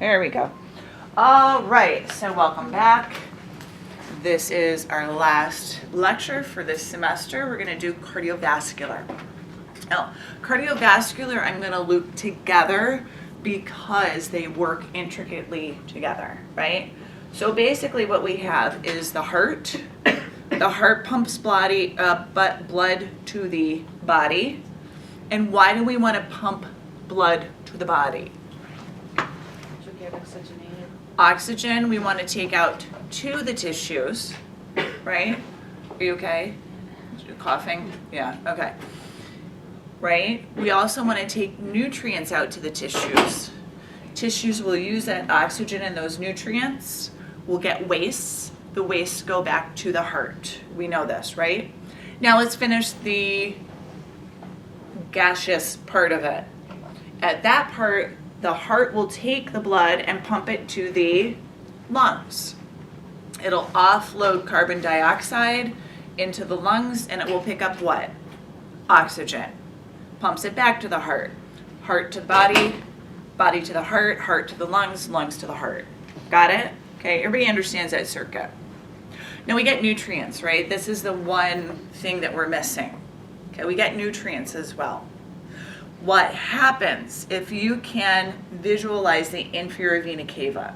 There we go. All right, so welcome back. This is our last lecture for this semester. We're going to do cardiovascular. Now, cardiovascular I'm going to loop together because they work intricately together, right? So basically what we have is the heart. The heart pumps blood to the body. And why do we want to pump blood to the body? To get oxygenated. Oxygen we want to take out to the tissues, right? Are you okay? You're coughing? Yeah, okay. Right? We also want to take nutrients out to the tissues. Tissues will use that oxygen and those nutrients. We'll get wastes. The wastes go back to the heart. We know this, right? Now let's finish the gaseous part of it. At that part, the heart will take the blood and pump it to the lungs. It'll offload carbon dioxide into the lungs and it will pick up what? Oxygen. Pumps it back to the heart. Heart to body, body to the heart, heart to the lungs, lungs to the heart. Got it? Okay, everybody understands that circuit. Now we get nutrients, right? This is the one thing that we're missing. Okay, we get nutrients as well. What happens if you can visualize the inferior vena cava?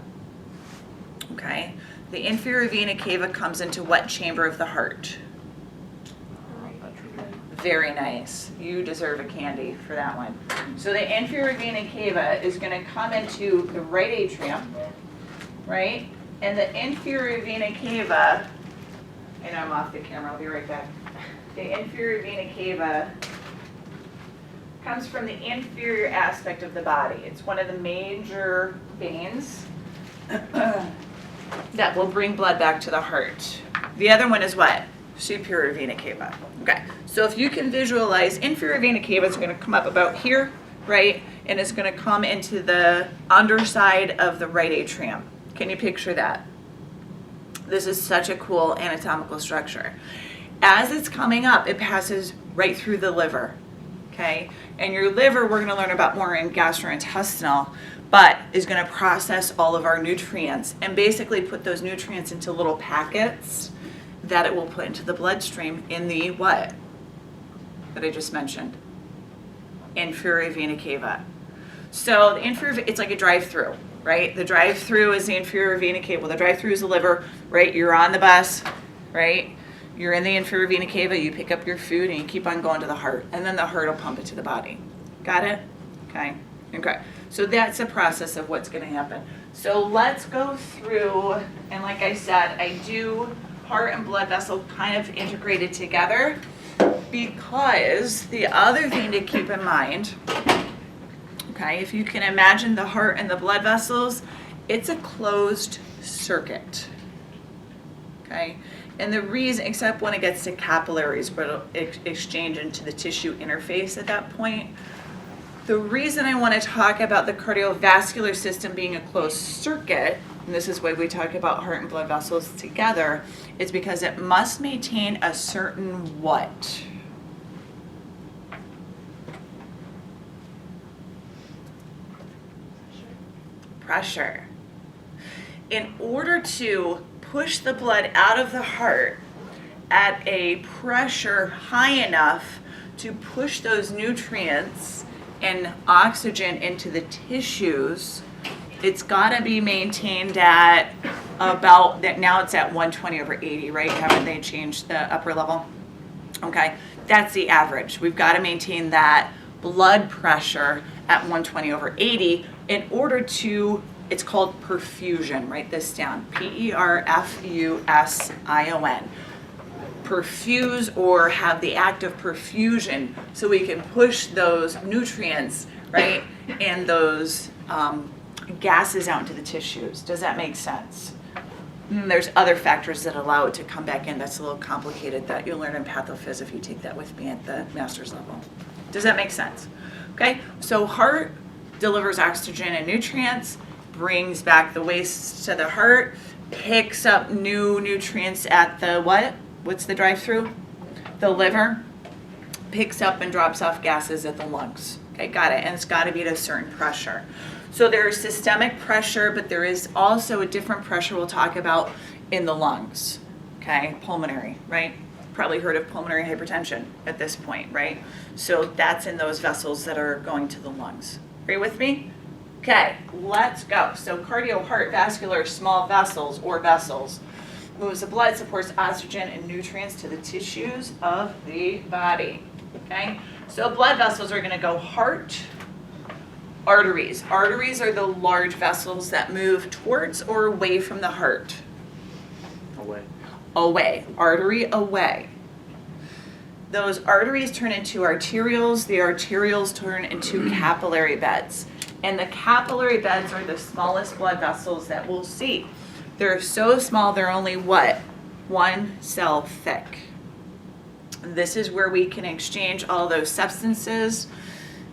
Okay, the inferior vena cava comes into what chamber of the heart? Very nice. You deserve a candy for that one. So the inferior vena cava is going to come into the right atrium, right? And the inferior vena cava, and I'm off the camera, I'll be right back. The inferior vena cava comes from the inferior aspect of the body. It's one of the major veins that will bring blood back to the heart. The other one is what? Superior vena cava. Okay, so if you can visualize, inferior vena cava is going to come up about here, right? And it's going to come into the underside of the right atrium. Can you picture that? This is such a cool anatomical structure. As it's coming up, it passes right through the liver, okay? And your liver, we're going to learn about more in gastrointestinal, but is going to process all of our nutrients and basically put those nutrients into little packets that it will put into the bloodstream in the what? That I just mentioned. Inferior vena cava. So the inferior, it's like a drive-through, right? The drive-through is the inferior vena cava. The drive-through is the liver, right? You're on the bus, right? You're in the inferior vena cava, you pick up your food and you keep on going to the heart. And then the heart will pump it to the body. Got it? Okay. Okay. So that's the process of what's going to happen. So let's go through, and like I said, I do heart and blood vessel kind of integrated together because the other thing to keep in mind, okay, if you can imagine the heart and the blood vessels, it's a closed circuit, okay? And the reason, except when it gets to capillaries, where it'll exchange into the tissue interface at that point, the reason I want to talk about the cardiovascular system being a closed circuit, and this is why we talk about heart and blood vessels together, is because it must maintain a certain what? Pressure. In order to push the blood out of the heart at a pressure high enough to push those nutrients and oxygen into the tissues, it's got to be maintained at about, that now it's at 120/80, right? Haven't they changed the upper level? Okay, that's the average. We've got to maintain that blood pressure at 120/80 in order to, it's called perfusion. Write this down, P-E-R-F-U-S-I-O-N. Perfuse, or have the act of perfusion, so we can push those nutrients, right, and those gases out into the tissues. Does that make sense? There's other factors that allow it to come back in. That's a little complicated, that you'll learn in pathophys if you take that with me at the master's level. Does that make sense? Okay, so heart delivers oxygen and nutrients, brings back the waste to the heart, picks up new nutrients at the what? What's the drive-through? The liver. Picks up and drops off gases at the lungs. Okay, got it. And it's got to be at a certain pressure. So there is systemic pressure, but there is also a different pressure we'll talk about in the lungs, okay? Pulmonary, right? Probably heard of pulmonary hypertension at this point, right? So that's in those vessels that are going to the lungs. Are you with me? Okay, let's go. So cardio, heart, vascular, small vessels or vessels. Moves the blood, supports oxygen and nutrients to the tissues of the body, okay? So blood vessels are gonna go heart, arteries. Arteries are the large vessels that move towards or away from the heart. Away. Away, artery away. Those arteries turn into arterioles, the arterioles turn into capillary beds. And the capillary beds are the smallest blood vessels that we'll see. They're so small, they're only what? 1 cell thick. This is where we can exchange all those substances.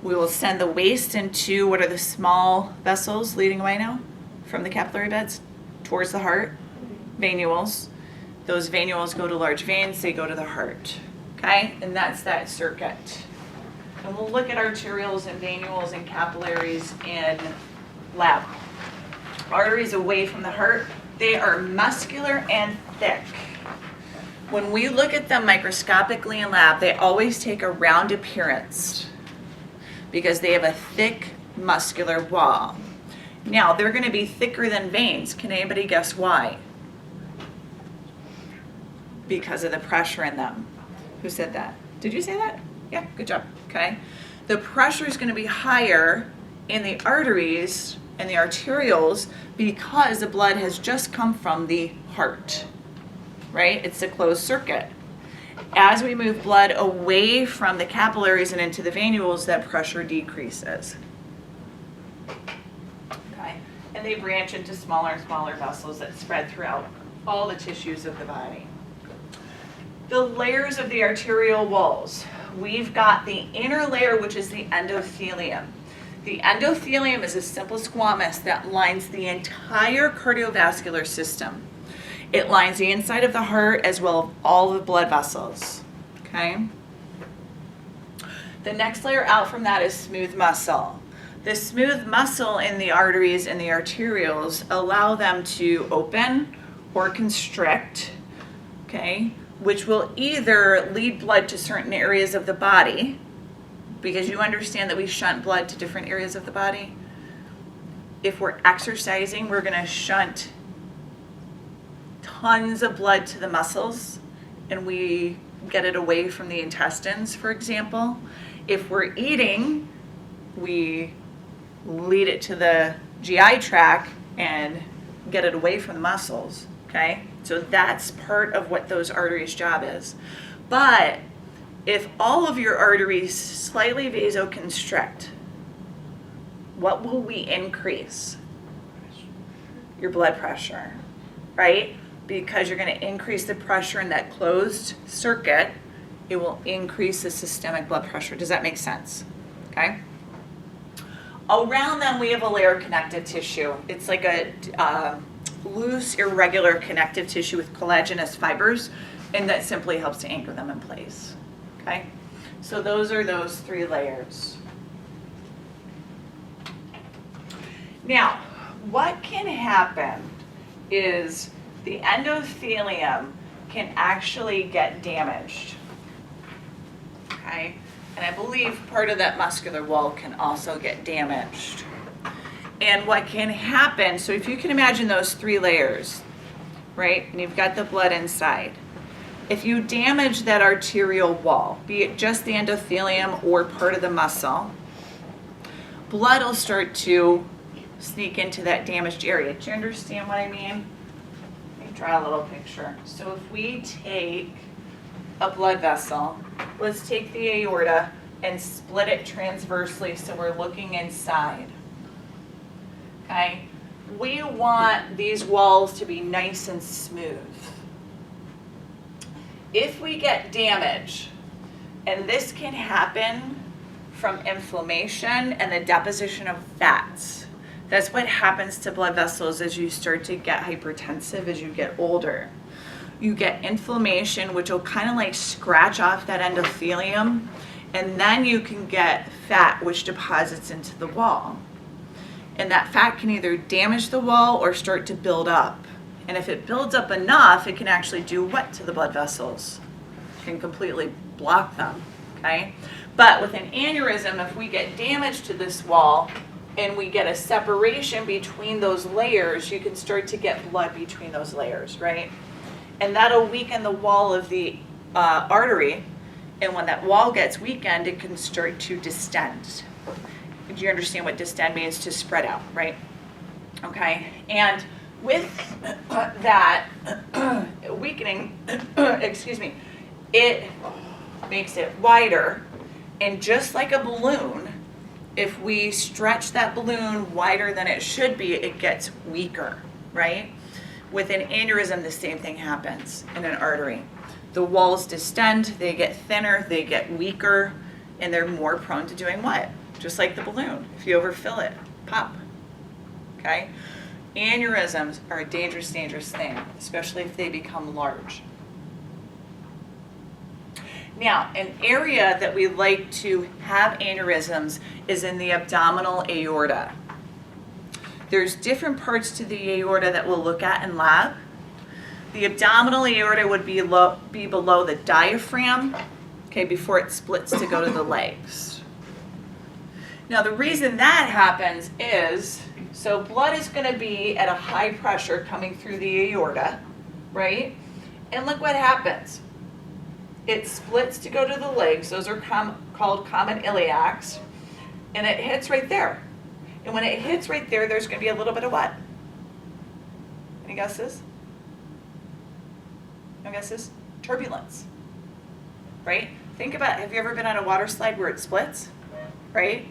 We will send the waste into, what are the small vessels leading away now? From the capillary beds towards the heart, venules. Those venules go to large veins, they go to the heart, okay? And that's that circuit. And we'll look at arterioles and venules and capillaries in lab. Arteries away from the heart, they are muscular and thick. When we look at them microscopically in lab, they always take a round appearance because they have a thick muscular wall. Now, they're going to be thicker than veins. Can anybody guess why? Because of the pressure in them. Who said that? Did you say that? Yeah, good job. Okay. The pressure is going to be higher in the arteries and the arterioles because the blood has just come from the heart, right? It's a closed circuit. As we move blood away from the capillaries and into the venules, that pressure decreases. Okay. And they branch into smaller and smaller vessels that spread throughout all the tissues of the body. The layers of the arterial walls. We've got the inner layer, which is the endothelium. The endothelium is a simple squamous that lines the entire cardiovascular system. It lines the inside of the heart as well as all the blood vessels, okay? The next layer out from that is smooth muscle. The smooth muscle in the arteries and the arterioles allow them to open or constrict, okay? Which will either lead blood to certain areas of the body, because you understand that we shunt blood to different areas of the body. If we're exercising, we're going to shunt tons of blood to the muscles, and we get it away from the intestines, for example. If we're eating, we lead it to the GI tract and get it away from the muscles, okay? So that's part of what those arteries' job is. But if all of your arteries slightly vasoconstrict, what will we increase? Your blood pressure, right? Because you're going to increase the pressure in that closed circuit, it will increase the systemic blood pressure. Does that make sense? Okay? Around them, we have a layer of connective tissue. It's like a loose, irregular connective tissue with collagenous fibers, and that simply helps to anchor them in place. Okay? So those are those 3 layers. Now, what can happen is the endothelium can actually get damaged. Okay? And I believe part of that muscular wall can also get damaged. And what can happen, so if you can imagine those 3 layers, right? And you've got the blood inside. If you damage that arterial wall, be it just the endothelium or part of the muscle, blood will start to sneak into that damaged area. Do you understand what I mean? Let me draw a little picture. So if we take a blood vessel, let's take the aorta and split it transversely so we're looking inside. Okay? We want these walls to be nice and smooth. If we get damage, and this can happen from inflammation and the deposition of fats. That's what happens to blood vessels as you start to get hypertensive as you get older. You get inflammation, which will kind of like scratch off that endothelium, and then you can get fat, which deposits into the wall. And that fat can either damage the wall or start to build up. And if it builds up enough, it can actually do what to the blood vessels? It can completely block them, okay? But with an aneurysm, if we get damage to this wall and we get a separation between those layers, you can start to get blood between those layers, right? And that'll weaken the wall of the artery. And when that wall gets weakened, it can start to distend. Do you understand what distend means? To spread out, right? Okay, and with that weakening, excuse me, it makes it wider, and just like a balloon, if we stretch that balloon wider than it should be, it gets weaker, right? With an aneurysm, the same thing happens in an artery. The walls distend, they get thinner, they get weaker, and they're more prone to doing what? Just like the balloon. If you overfill it, pop, okay? Aneurysms are a dangerous, dangerous thing, especially if they become large. Now, an area that we like to have aneurysms is in the abdominal aorta. There's different parts to the aorta that we'll look at in lab. The abdominal aorta would be below the diaphragm, okay, before it splits to go to the legs. Now, the reason that happens is, so blood is going to be at a high pressure coming through the aorta, right? And look what happens. It splits to go to the legs. Those are called common iliacs. And it hits right there. And when it hits right there, there's going to be a little bit of what? Any guesses? No guesses? Turbulence. Right? Think about, have you ever been on a water slide where it splits? Right?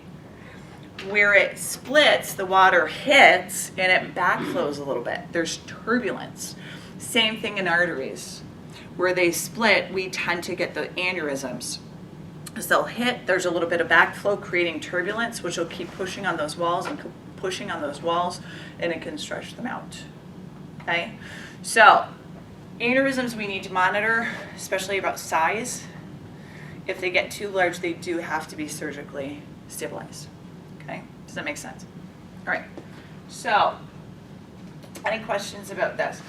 Where it splits, the water hits and it backflows a little bit. There's turbulence. Same thing in arteries. Where they split, we tend to get the aneurysms. As they'll hit, there's a little bit of backflow creating turbulence, which will keep pushing on those walls and pushing on those walls, and it can stretch them out. Okay? So, aneurysms we need to monitor, especially about size. If they get too large, they do have to be surgically stabilized. Okay? Does that make sense? All right. So, any questions about this?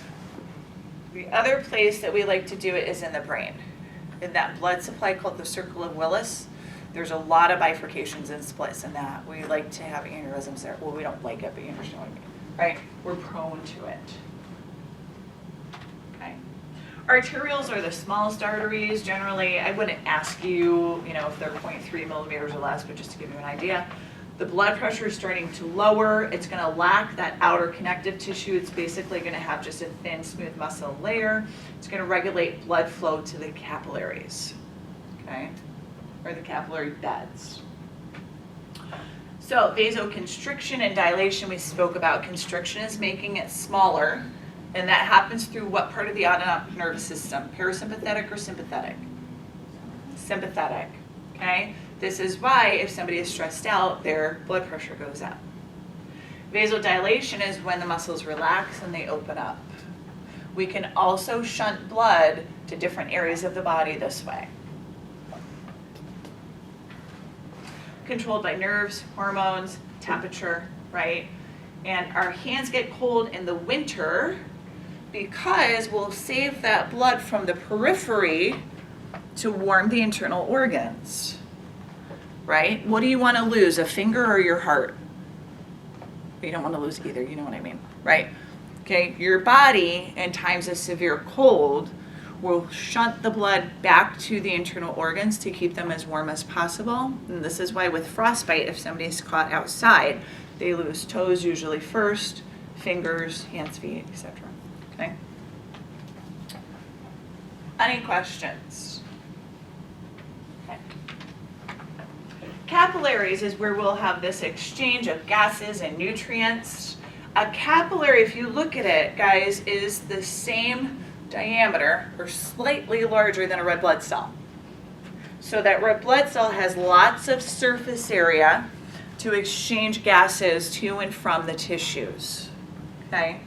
The other place that we like to do it is in the brain. In that blood supply called the circle of Willis, there's a lot of bifurcations and splits in that. We like to have aneurysms there. Well, we don't like it, but you understand what I mean, right? We're prone to it. Okay. Arterials are the smallest arteries. Generally, I wouldn't ask you, if they're 0.3 millimeters or less, but just to give you an idea. The blood pressure is starting to lower. It's going to lack that outer connective tissue. It's basically going to have just a thin, smooth muscle layer. It's going to regulate blood flow to the capillaries, okay, or the capillary beds. So vasoconstriction and dilation we spoke about. Constriction is making it smaller, and that happens through what part of the autonomic nervous system? Parasympathetic or sympathetic? Sympathetic, okay? This is why if somebody is stressed out, their blood pressure goes up. Vasodilation is when the muscles relax and they open up. We can also shunt blood to different areas of the body this way. Controlled by nerves, hormones, temperature, right? And our hands get cold in the winter because we'll save that blood from the periphery to warm the internal organs. Right? What do you want to lose, a finger or your heart? You don't want to lose either, you know what I mean, right? Okay, your body in times of severe cold will shunt the blood back to the internal organs to keep them as warm as possible. And this is why with frostbite, if somebody's caught outside, they lose toes usually first, fingers, hands, feet, etc. Okay? Any questions? Okay. Capillaries is where we'll have this exchange of gases and nutrients. A capillary, if you look at it, guys, is the same diameter or slightly larger than a red blood cell. So that red blood cell has lots of surface area to exchange gases to and from the tissues. Okay?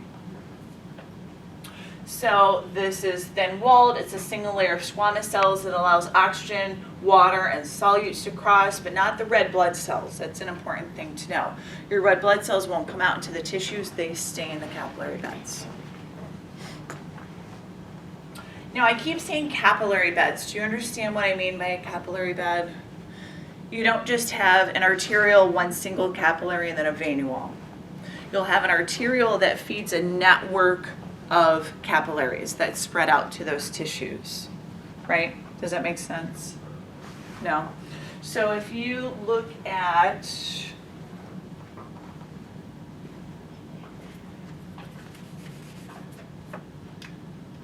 So this is thin-walled. It's a single layer of squamous cells that allows oxygen, water, and solutes to cross, but not the red blood cells. That's an important thing to know. Your red blood cells won't come out into the tissues. They stay in the capillary beds. Now, I keep saying capillary beds. Do you understand what I mean by a capillary bed? You don't just have an arterial, one single capillary, and then a vein wall. You'll have an arterial that feeds a network of capillaries that spread out to those tissues, right? Does that make sense? No? So if you look at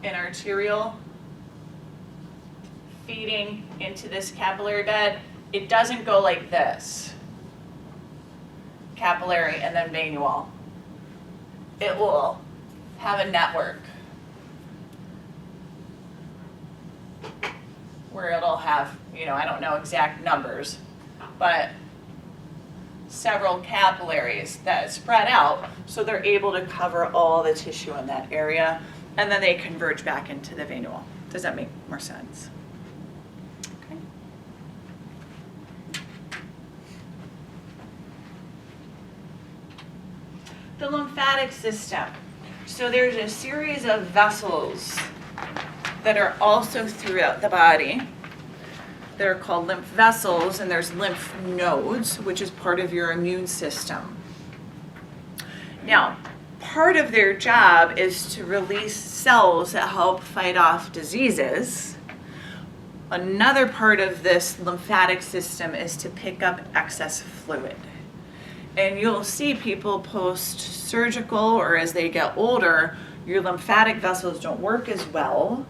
an arterial feeding into this capillary bed, it doesn't go like this. Capillary and then vein wall. It will have a network where it'll have, I don't know exact numbers, but several capillaries that spread out so they're able to cover all the tissue in that area, and then they converge back into the vein wall. Does that make more sense? Okay. The lymphatic system. So there's a series of vessels that are also throughout the body that are called lymph vessels, and there's lymph nodes, which is part of your immune system. Now, part of their job is to release cells that help fight off diseases. Another part of this lymphatic system is to pick up excess fluid. And you'll see people post-surgical or as they get older, your lymphatic vessels don't work as well,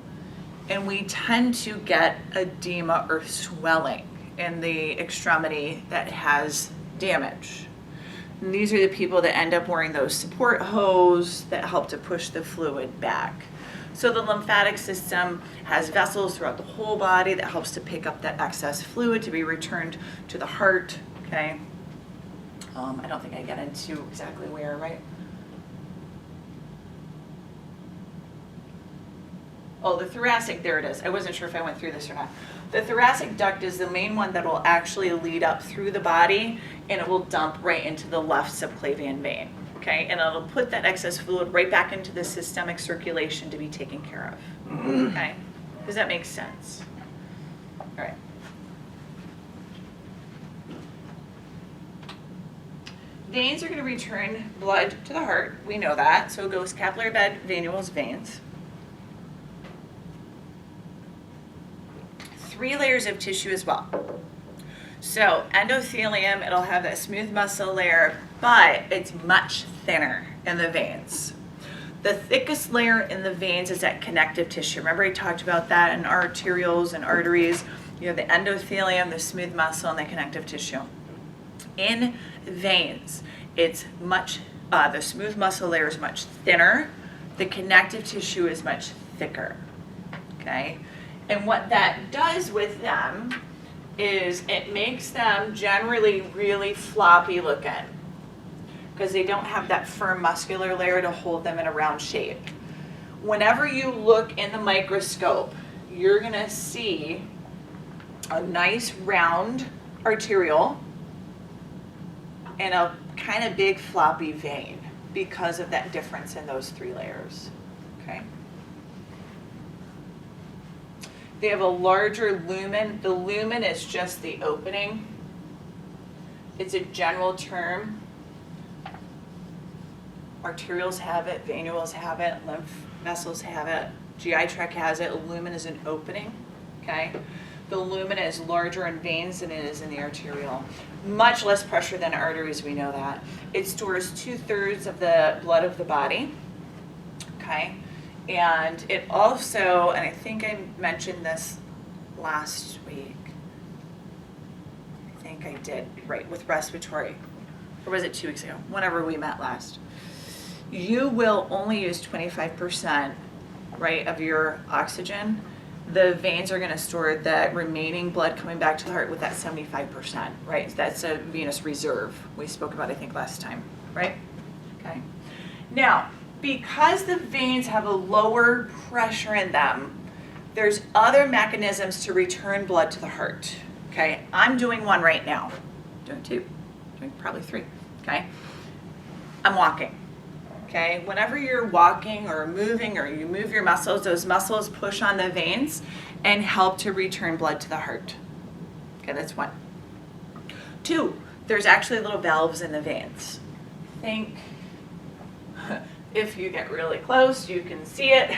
and we tend to get edema or swelling in the extremity that has damage. And these are the people that end up wearing those support hose that help to push the fluid back. So the lymphatic system has vessels throughout the whole body that helps to pick up that excess fluid to be returned to the heart, okay? I don't think I get into exactly where, right? Oh, the thoracic, there it is. I wasn't sure if I went through this or not. The thoracic duct is the main one that will actually lead up through the body, and it will dump right into the left subclavian vein, okay? And it'll put that excess fluid right back into the systemic circulation to be taken care of, okay? Does that make sense? All right. Veins are going to return blood to the heart. We know that. So it goes capillary bed, venules, veins. 3 layers of tissue as well. So endothelium, it'll have that smooth muscle layer, but it's much thinner in the veins. The thickest layer in the veins is that connective tissue. Remember I talked about that in arterioles and arteries. You have the endothelium, the smooth muscle, and the connective tissue. In veins, it's much, the smooth muscle layer is much thinner. The connective tissue is much thicker, okay? And what that does with them is it makes them generally really floppy looking because they don't have that firm muscular layer to hold them in a round shape. Whenever you look in the microscope, you're gonna see a nice round arteriole and a kind of big floppy vein because of that difference in those 3 layers, okay? They have a larger lumen. The lumen is just the opening. It's a general term. Arterioles have it, venules have it, lymph vessels have it, GI tract has it. A lumen is an opening, okay? The lumen is larger in veins than it is in the arteriole. Much less pressure than arteries, we know that. It stores 2/3 of the blood of the body, okay? And it also, and I think I mentioned this last week, I think I did, right, with respiratory, or was it 2 weeks ago, whenever we met last. You will only use 25%, right, of your oxygen. The veins are gonna store that remaining blood coming back to the heart with that 75%, right? That's a venous reserve we spoke about, I think, last time, right? Okay. Now, because the veins have a lower pressure in them, there's other mechanisms to return blood to the heart. Okay, I'm doing one right now. Doing two, doing probably three. Okay, I'm walking. Okay, whenever you're walking or moving or you move your muscles, those muscles push on the veins and help to return blood to the heart. Okay, that's one. Two, there's actually little valves in the veins. Think, if you get really close, you can see it.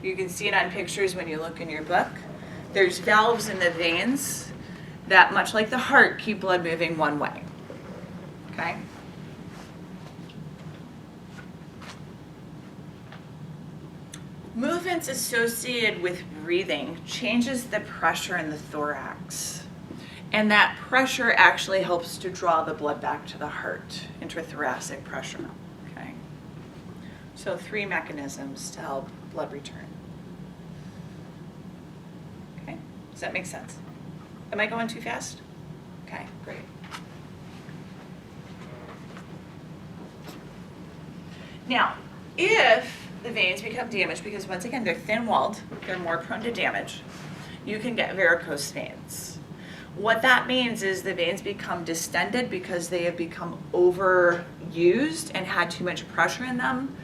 You can see it on pictures when you look in your book. There's valves in the veins that, much like the heart, keep blood moving one way. Okay? Movements associated with breathing changes the pressure in the thorax. And that pressure actually helps to draw the blood back to the heart, intrathoracic pressure. Okay? So 3 mechanisms to help blood return. Okay? Does that make sense? Am I going too fast? Okay, great. Now, if the veins become damaged, because once again, they're thin-walled, they're more prone to damage, you can get varicose veins. What that means is the veins become distended because they have become overused and had too much pressure in them,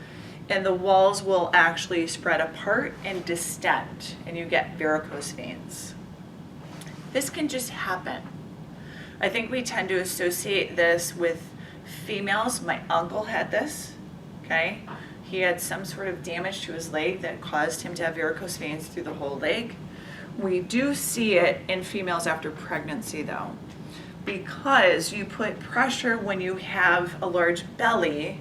and the walls will actually spread apart and distend, and you get varicose veins. This can just happen. I think we tend to associate this with females. My uncle had this, okay? He had some sort of damage to his leg that caused him to have varicose veins through the whole leg. We do see it in females after pregnancy though, because you put pressure when you have a large belly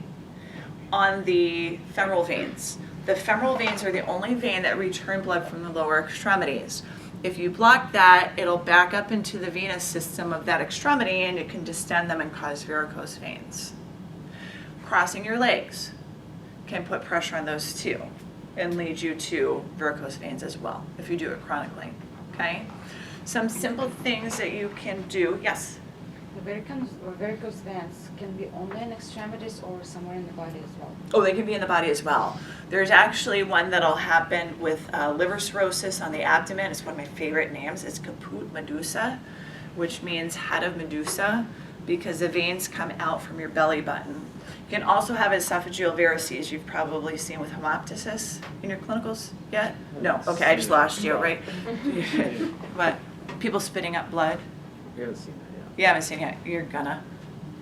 on the femoral veins. The femoral veins are the only vein that return blood from the lower extremities. If you block that, it'll back up into the venous system of that extremity and it can distend them and cause varicose veins. Crossing your legs can put pressure on those too and lead you to varicose veins as well if you do it chronically, okay? Some simple things that you can do, yes? The varicose veins can be only in extremities or somewhere in the body as well? Oh, they can be in the body as well. There's actually one that'll happen with liver cirrhosis on the abdomen. It's one of my favorite names. It's caput medusa, which means head of Medusa, because the veins come out from your belly button. You can also have esophageal varices. You've probably seen with hemoptysis in your clinicals yet? No, okay, I just lost you, right? What, people spitting up blood? We haven't seen that yet. You haven't seen it, you're gonna.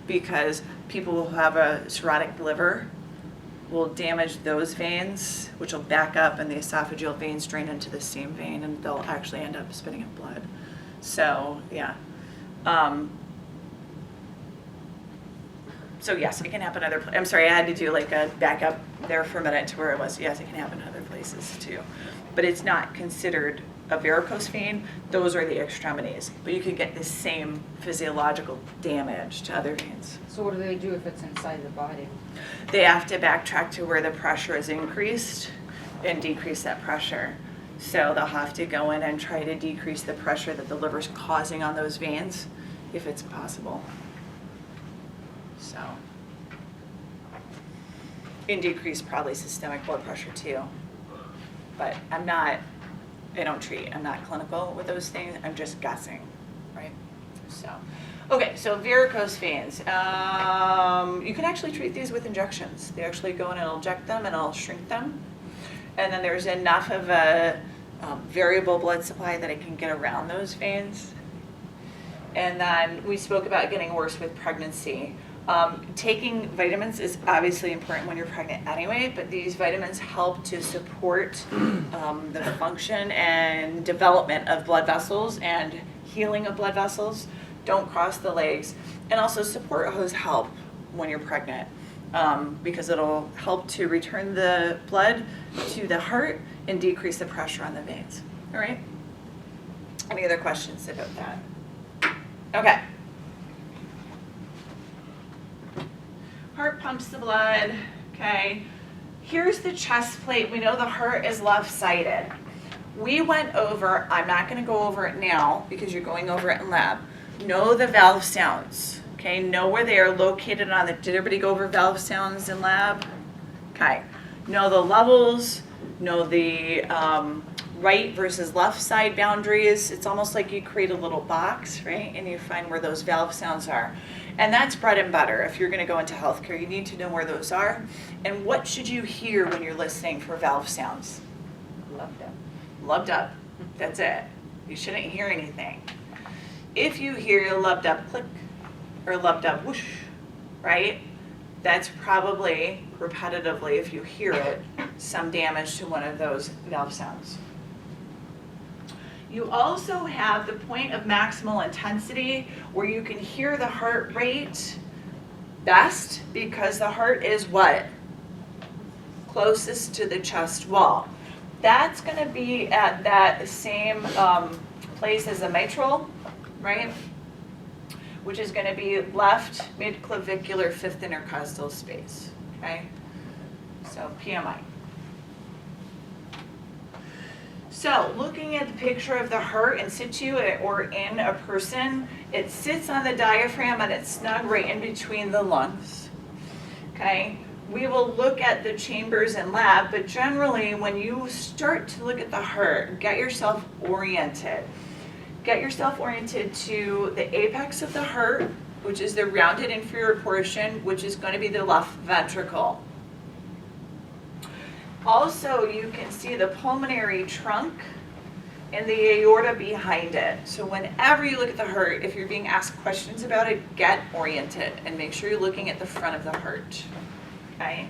Because people who have a cirrhotic liver will damage those veins, which will back up and the esophageal veins drain into the same vein and they'll actually end up spitting up blood. So, yeah. So yes, it can happen other places. I'm sorry, I had to do like a back up there for a minute to where it was. Yes, it can happen other places too. But it's not considered a varicose vein. Those are the extremities. But you can get the same physiological damage to other veins. So what do they do if it's inside the body? They have to backtrack to where the pressure is increased and decrease that pressure. So they'll have to go in and try to decrease the pressure that the liver's causing on those veins if it's possible. So, and decrease probably systemic blood pressure too. But I don't treat, I'm not clinical with those things, I'm just guessing, right? So, okay, so varicose veins. You can actually treat these with injections. They actually go in and inject them and it'll shrink them. And then there's enough of a variable blood supply that it can get around those veins. And then we spoke about getting worse with pregnancy. Taking vitamins is obviously important when you're pregnant anyway, but these vitamins help to support the function and development of blood vessels and healing of blood vessels. Don't cross the legs. And also support hose help when you're pregnant because it'll help to return the blood to the heart and decrease the pressure on the veins. All right? Any other questions about that? Okay. Heart pumps the blood, okay? Here's the chest plate. We know the heart is left-sided. We went over, I'm not gonna go over it now because you're going over it in lab. Know the valve sounds, okay? Know where they are located on the, did everybody go over valve sounds in lab? Okay, know the levels, know the right versus left side boundaries. It's almost like you create a little box, right? And you find where those valve sounds are. And that's bread and butter. If you're going to go into healthcare, you need to know where those are. And what should you hear when you're listening for valve sounds? Loved up. Loved up. That's it. You shouldn't hear anything. If you hear a loved up click or loved up whoosh, right? That's probably repetitively, if you hear it, some damage to one of those valve sounds. You also have the point of maximal intensity where you can hear the heart rate best because the heart is what? Closest to the chest wall. That's going to be at that same place as the mitral, right? Which is going to be left midclavicular fifth intercostal space, okay? So PMI. So looking at the picture of the heart in situ or in a person, it sits on the diaphragm and it's snug right in between the lungs, okay? We will look at the chambers in lab, but generally when you start to look at the heart, get yourself oriented. Get yourself oriented to the apex of the heart, which is the rounded inferior portion, which is going to be the left ventricle. Also, you can see the pulmonary trunk and the aorta behind it. So whenever you look at the heart, if you're being asked questions about it, get oriented and make sure you're looking at the front of the heart. Okay?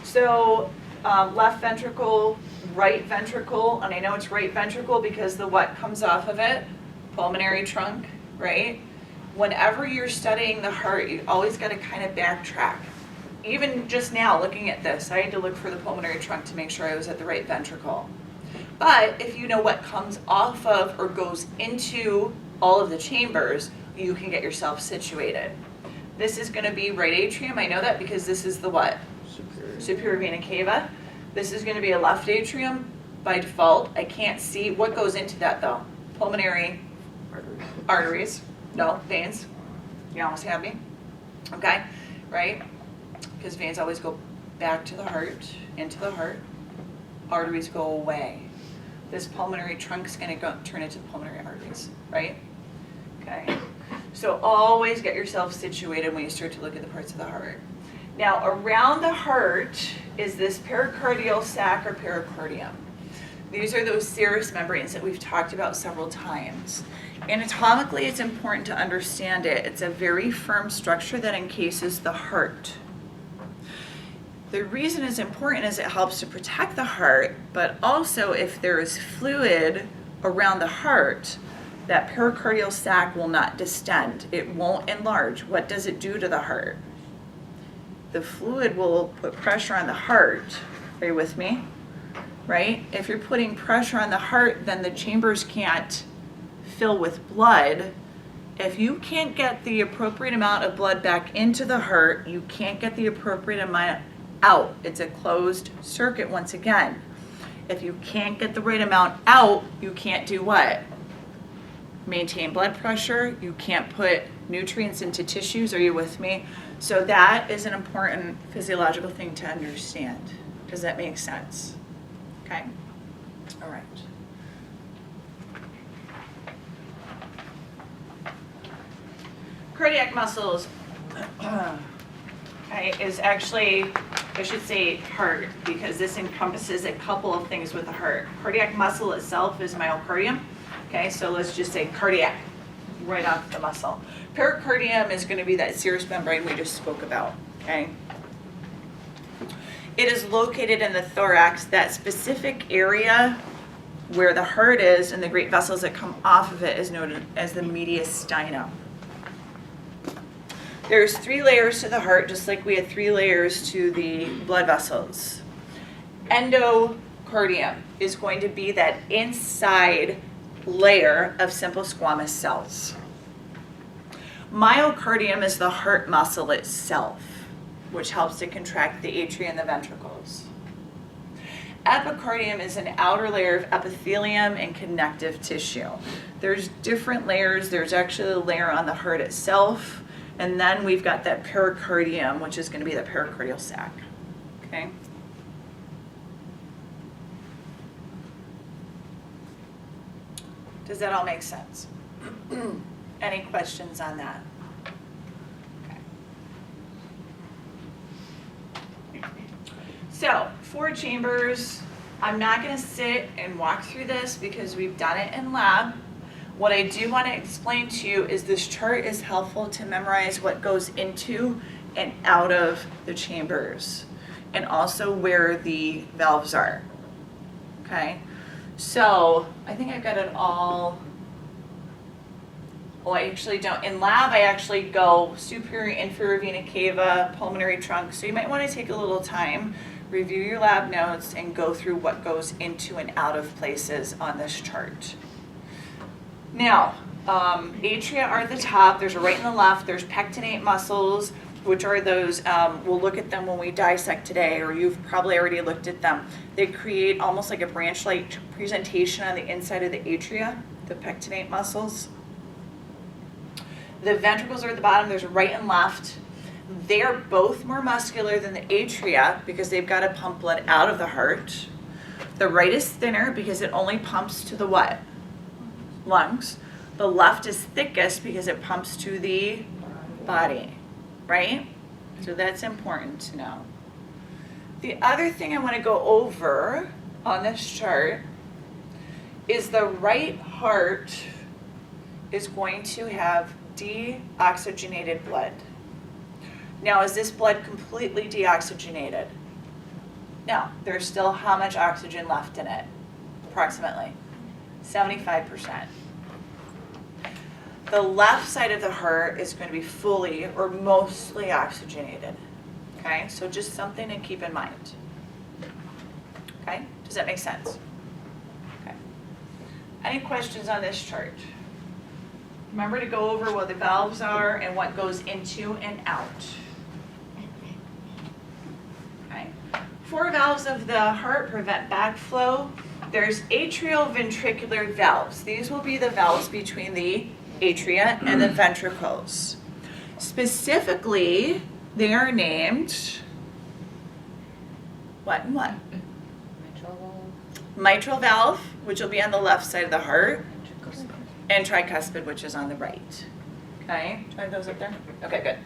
So left ventricle, right ventricle, and I know it's right ventricle because the what comes off of it? Pulmonary trunk, right? Whenever you're studying the heart, you always got to kind of backtrack. Even just now, looking at this, I had to look for the pulmonary trunk to make sure I was at the right ventricle. But if you know what comes off of or goes into all of the chambers, you can get yourself situated. This is going to be right atrium. I know that because this is the what? Superior vena cava. This is going to be a left atrium by default. I can't see what goes into that though. Pulmonary arteries. No, veins. You almost have me. Okay, right? Because veins always go back to the heart, into the heart. Arteries go away. This pulmonary trunk is going to turn into pulmonary arteries, right? Okay. So always get yourself situated when you start to look at the parts of the heart. Now, around the heart is this pericardial sac or pericardium. These are those serous membranes that we've talked about several times. Anatomically, it's important to understand it. It's a very firm structure that encases the heart. The reason it's important is it helps to protect the heart, but also if there is fluid around the heart, that pericardial sac will not distend. It won't enlarge. What does it do to the heart? The fluid will put pressure on the heart. Are you with me? Right? If you're putting pressure on the heart, then the chambers can't fill with blood. If you can't get the appropriate amount of blood back into the heart, you can't get the appropriate amount out. It's a closed circuit once again. If you can't get the right amount out, you can't do what? Maintain blood pressure. You can't put nutrients into tissues. Are you with me? So that is an important physiological thing to understand. Does that make sense? Okay. All right. Cardiac muscles okay, is actually, I should say heart, because this encompasses a couple of things with the heart. Cardiac muscle itself is myocardium. Okay, so let's just say cardiac, right off the muscle. Pericardium is going to be that serous membrane we just spoke about. Okay. It is located in the thorax, that specific area where the heart is and the great vessels that come off of it is known as the mediastinum. There's 3 layers to the heart, just like we had 3 layers to the blood vessels. Endocardium is going to be that inside layer of simple squamous cells. Myocardium is the heart muscle itself, which helps to contract the atria and the ventricles. Epicardium is an outer layer of epithelium and connective tissue. There's different layers. There's actually a layer on the heart itself, and then we've got that pericardium, which is going to be the pericardial sac. Okay. Does that all make sense? Any questions on that? Okay. So, 4 chambers. I'm not going to sit and walk through this because we've done it in lab. What I do want to explain to you is this chart is helpful to memorize what goes into and out of the chambers, and also where the valves are. Okay, so I think I've got it all. Oh, I actually don't. In lab, I actually go superior, inferior vena cava, pulmonary trunk. So you might want to take a little time, review your lab notes, and go through what goes into and out of places on this chart. Now, atria are at the top. There's a right and the left. There's pectinate muscles, which are those, we'll look at them when we dissect today, or you've probably already looked at them. They create almost like a branch-like presentation on the inside of the atria, the pectinate muscles. The ventricles are at the bottom. There's right and left. They're both more muscular than the atria because they've got to pump blood out of the heart. The right is thinner because it only pumps to the what? Lungs. The left is thickest because it pumps to the body, right? So that's important to know. The other thing I want to go over on this chart is the right heart is going to have deoxygenated blood. Now, is this blood completely deoxygenated? No, there's still how much oxygen left in it? Approximately 75%. The left side of the heart is going to be fully or mostly oxygenated. Okay, so just something to keep in mind. Okay, does that make sense? Okay. Any questions on this chart? Remember to go over what the valves are and what goes into and out. Okay. 4 valves of the heart prevent backflow. There's atrial ventricular valves. These will be the valves between the atria and the ventricles. Specifically, they are named what and what? Mitral valve, which will be on the left side of the heart, and tricuspid, which is on the right. Okay, do I have those up there? Okay, good.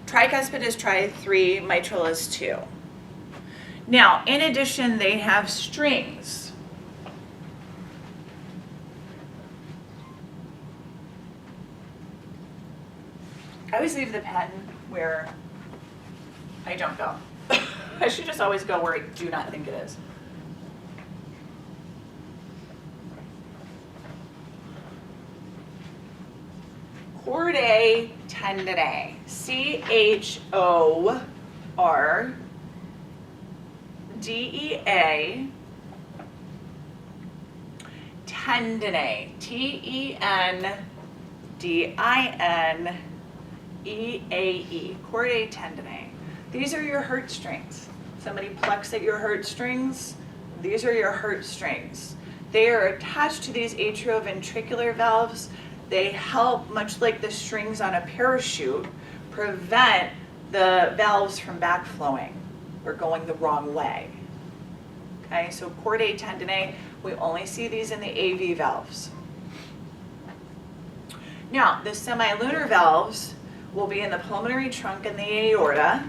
Tricuspid is tri-3, mitral is 2. Now, in addition, they have strings. I always leave the pen where I don't go. I should just always go where I do not think it is. Chordae tendineae, C-H-O-R-D-E-A, tendineae, T-E-N-D-I-N-E-A-E, chordae tendineae. These are your heartstrings. Somebody plucks at your heartstrings. These are your heartstrings. They are attached to these atrioventricular valves. They help, much like the strings on a parachute, prevent the valves from backflowing or going the wrong way. Okay, so chordae tendineae, we only see these in the AV valves. Now, the semilunar valves will be in the pulmonary trunk and the aorta,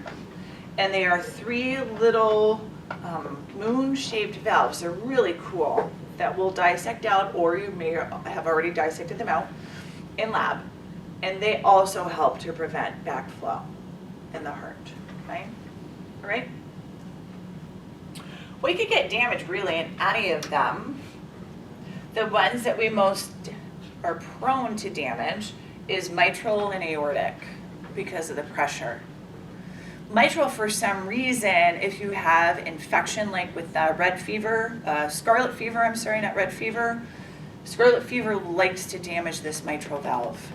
and they are 3 little moon-shaped valves. They're really cool that we'll dissect out, or you may have already dissected them out in lab, and they also help to prevent backflow in the heart. Okay, all right. We could get damage really in any of them. The ones that we most are prone to damage is mitral and aortic because of the pressure. Mitral, for some reason, if you have infection like with scarlet fever, scarlet fever likes to damage this mitral valve.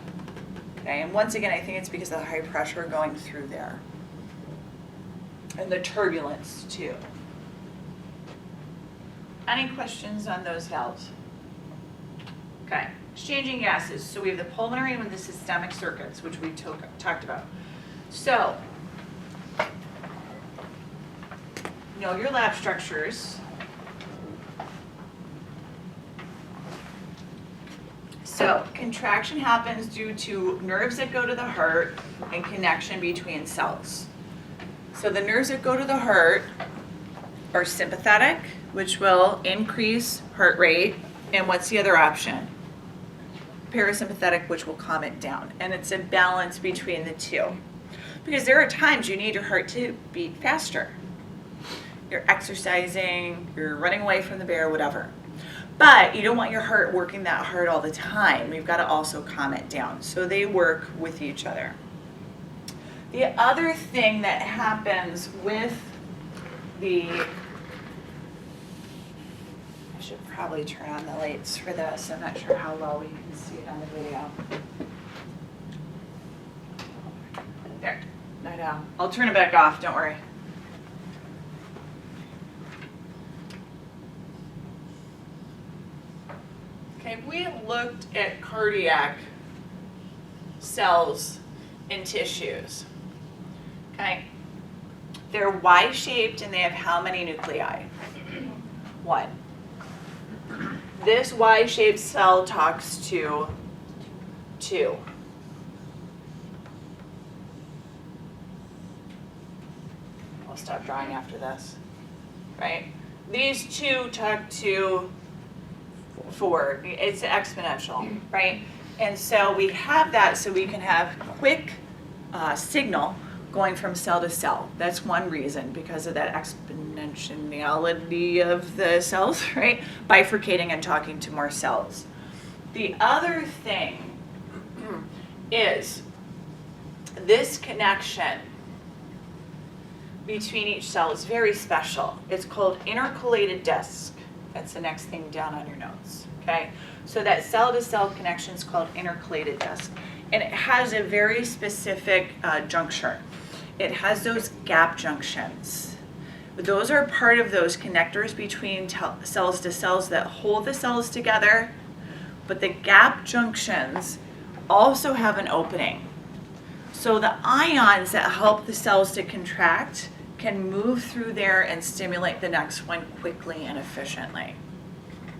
Okay, and once again, I think it's because of the high pressure going through there. And the turbulence too. Any questions on those valves? Okay, exchanging gases. So we have the pulmonary and the systemic circuits, which we talked about. So, know your lab structures. So contraction happens due to nerves that go to the heart and connection between cells. So the nerves that go to the heart are sympathetic, which will increase heart rate, and what's the other option? Parasympathetic, which will calm it down. And it's a balance between the two. Because there are times you need your heart to beat faster. You're exercising, you're running away from the bear, whatever. But you don't want your heart working that hard all the time. You've got to also calm it down. So they work with each other. The other thing that happens with I should probably turn on the lights for this. I'm not sure how well you can see it on the video. There. I know. I'll turn it back off. Don't worry. Okay, we looked at cardiac cells and tissues. Okay, they're Y-shaped and they have how many nuclei? 1. This Y-shaped cell talks to 2. I'll stop drawing after this, right? These 2 talk to 4. It's exponential, right? And so we have that so we can have quick signal going from cell to cell. That's one reason, because of that exponentiality of the cells, right? Bifurcating and talking to more cells. The other thing is this connection between each cell is very special. It's called intercalated disc. That's the next thing down on your notes, okay? So that cell-to-cell connection is called intercalated disc. And it has a very specific juncture. It has those gap junctions. Those are part of those connectors between cells to cells that hold the cells together, but the gap junctions also have an opening. So the ions that help the cells to contract can move through there and stimulate the next one quickly and efficiently,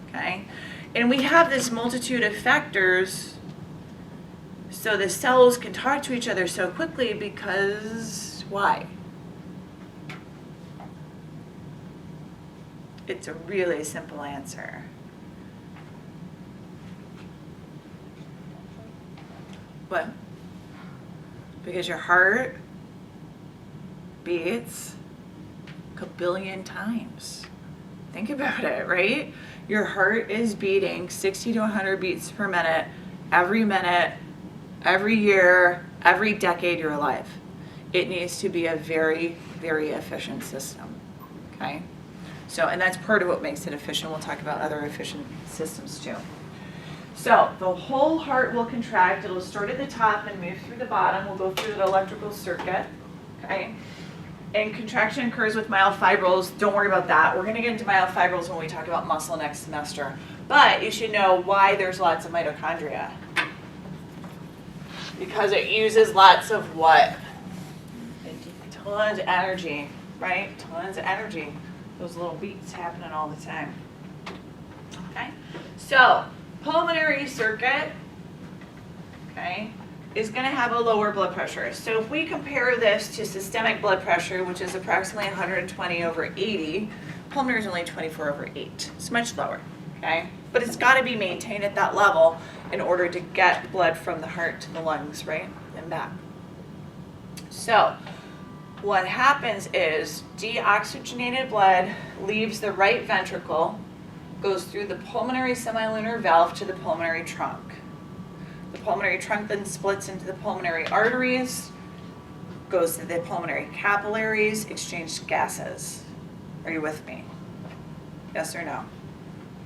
okay? And we have this multitude of factors so the cells can talk to each other so quickly because why? It's a really simple answer. What? Because your heart beats a billion times. Think about it, right? Your heart is beating 60 to 100 beats per minute, every year, every decade you're alive. It needs to be a very, very efficient system, okay? So, and that's part of what makes it efficient. We'll talk about other efficient systems too. So the whole heart will contract. It'll start at the top and move through the bottom. We'll go through the electrical circuit, okay? And contraction occurs with myofibrils. Don't worry about that. We're going to get into myofibrils when we talk about muscle next semester. But you should know why there's lots of mitochondria. Because it uses lots of what? Tons of energy, right? Tons of energy. Those little beats happening all the time. Okay? So, pulmonary circuit, okay, is going to have a lower blood pressure. So if we compare this to systemic blood pressure, which is approximately 120/80, pulmonary is only 24/8. It's much lower, okay? But it's got to be maintained at that level in order to get blood from the heart to the lungs, right, and back. So what happens is deoxygenated blood leaves the right ventricle, goes through the pulmonary semilunar valve to the pulmonary trunk. The pulmonary trunk then splits into the pulmonary arteries, goes to the pulmonary capillaries, exchanges gases. Are you with me? Yes or no?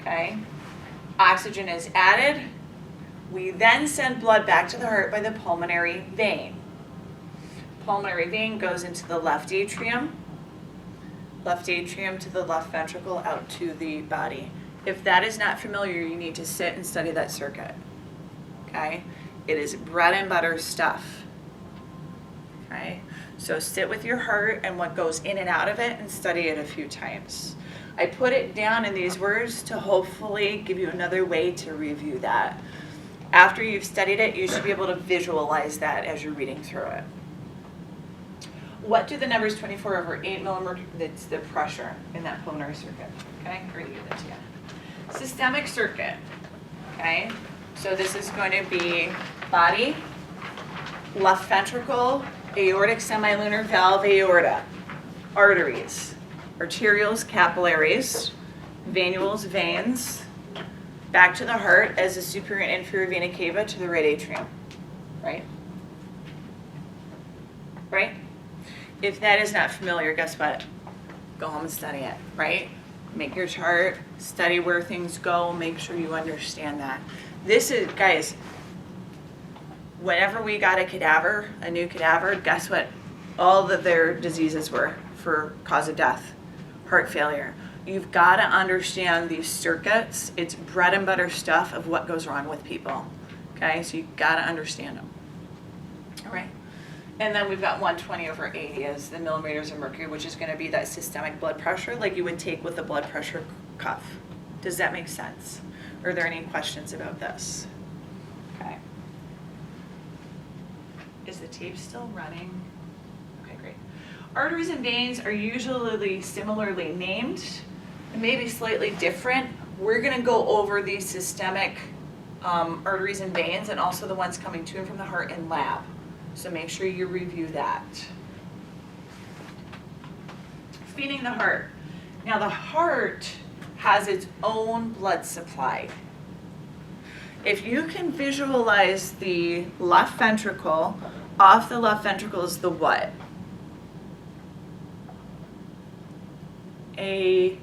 Okay. Oxygen is added. We then send blood back to the heart by the pulmonary vein. Pulmonary vein goes into the left atrium to the left ventricle, out to the body. If that is not familiar, you need to sit and study that circuit. Okay? It is bread and butter stuff. Okay? So sit with your heart and what goes in and out of it and study it a few times. I put it down in these words to hopefully give you another way to review that. After you've studied it, you should be able to visualize that as you're reading through it. What do the numbers 24/8 millimeter, that's the pressure in that pulmonary circuit, okay? I'm going to give that to you. Systemic circuit, okay? So this is going to be body, left ventricle, aortic semilunar valve, aorta, arteries, arterioles, capillaries, venules, veins, back to the heart as the superior and inferior vena cava to the right atrium, right? Right? If that is not familiar, guess what? Go home and study it, right? Make your chart, study where things go, make sure you understand that. This is, guys, whenever we got a new cadaver, guess what all of their diseases were for cause of death? Heart failure. You've got to understand these circuits. It's bread and butter stuff of what goes wrong with people, okay? So you've got to understand them, all right? And then we've got 120/80 as the millimeters of mercury, which is going to be that systemic blood pressure like you would take with a blood pressure cuff. Does that make sense? Are there any questions about this? Okay. Is the tape still running? Okay, great. Arteries and veins are usually similarly named, and maybe slightly different. We're going to go over these systemic arteries and veins and also the ones coming to and from the heart in lab. So make sure you review that. Feeding the heart. Now the heart has its own blood supply. If you can visualize the left ventricle, off the left ventricle is the what? The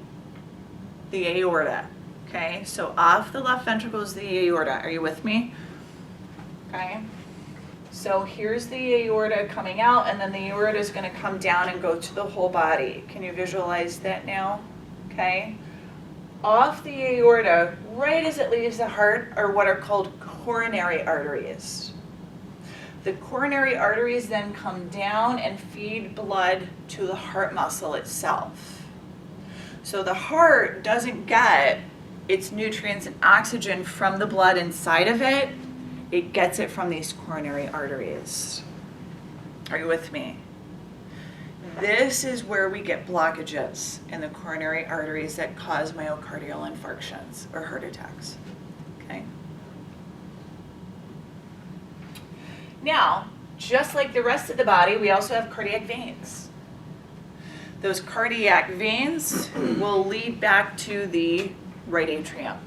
aorta. Okay, so off the left ventricle is the aorta. Are you with me? Okay. So here's the aorta coming out, and then the aorta is going to come down and go to the whole body. Can you visualize that now? Okay. Off the aorta, right as it leaves the heart, are what are called coronary arteries. The coronary arteries then come down and feed blood to the heart muscle itself. So the heart doesn't get its nutrients and oxygen from the blood inside of it. It gets it from these coronary arteries. Are you with me? This is where we get blockages in the coronary arteries that cause myocardial infarctions or heart attacks. Okay? Now, just like the rest of the body, we also have cardiac veins. Those cardiac veins will lead back to the right atrium.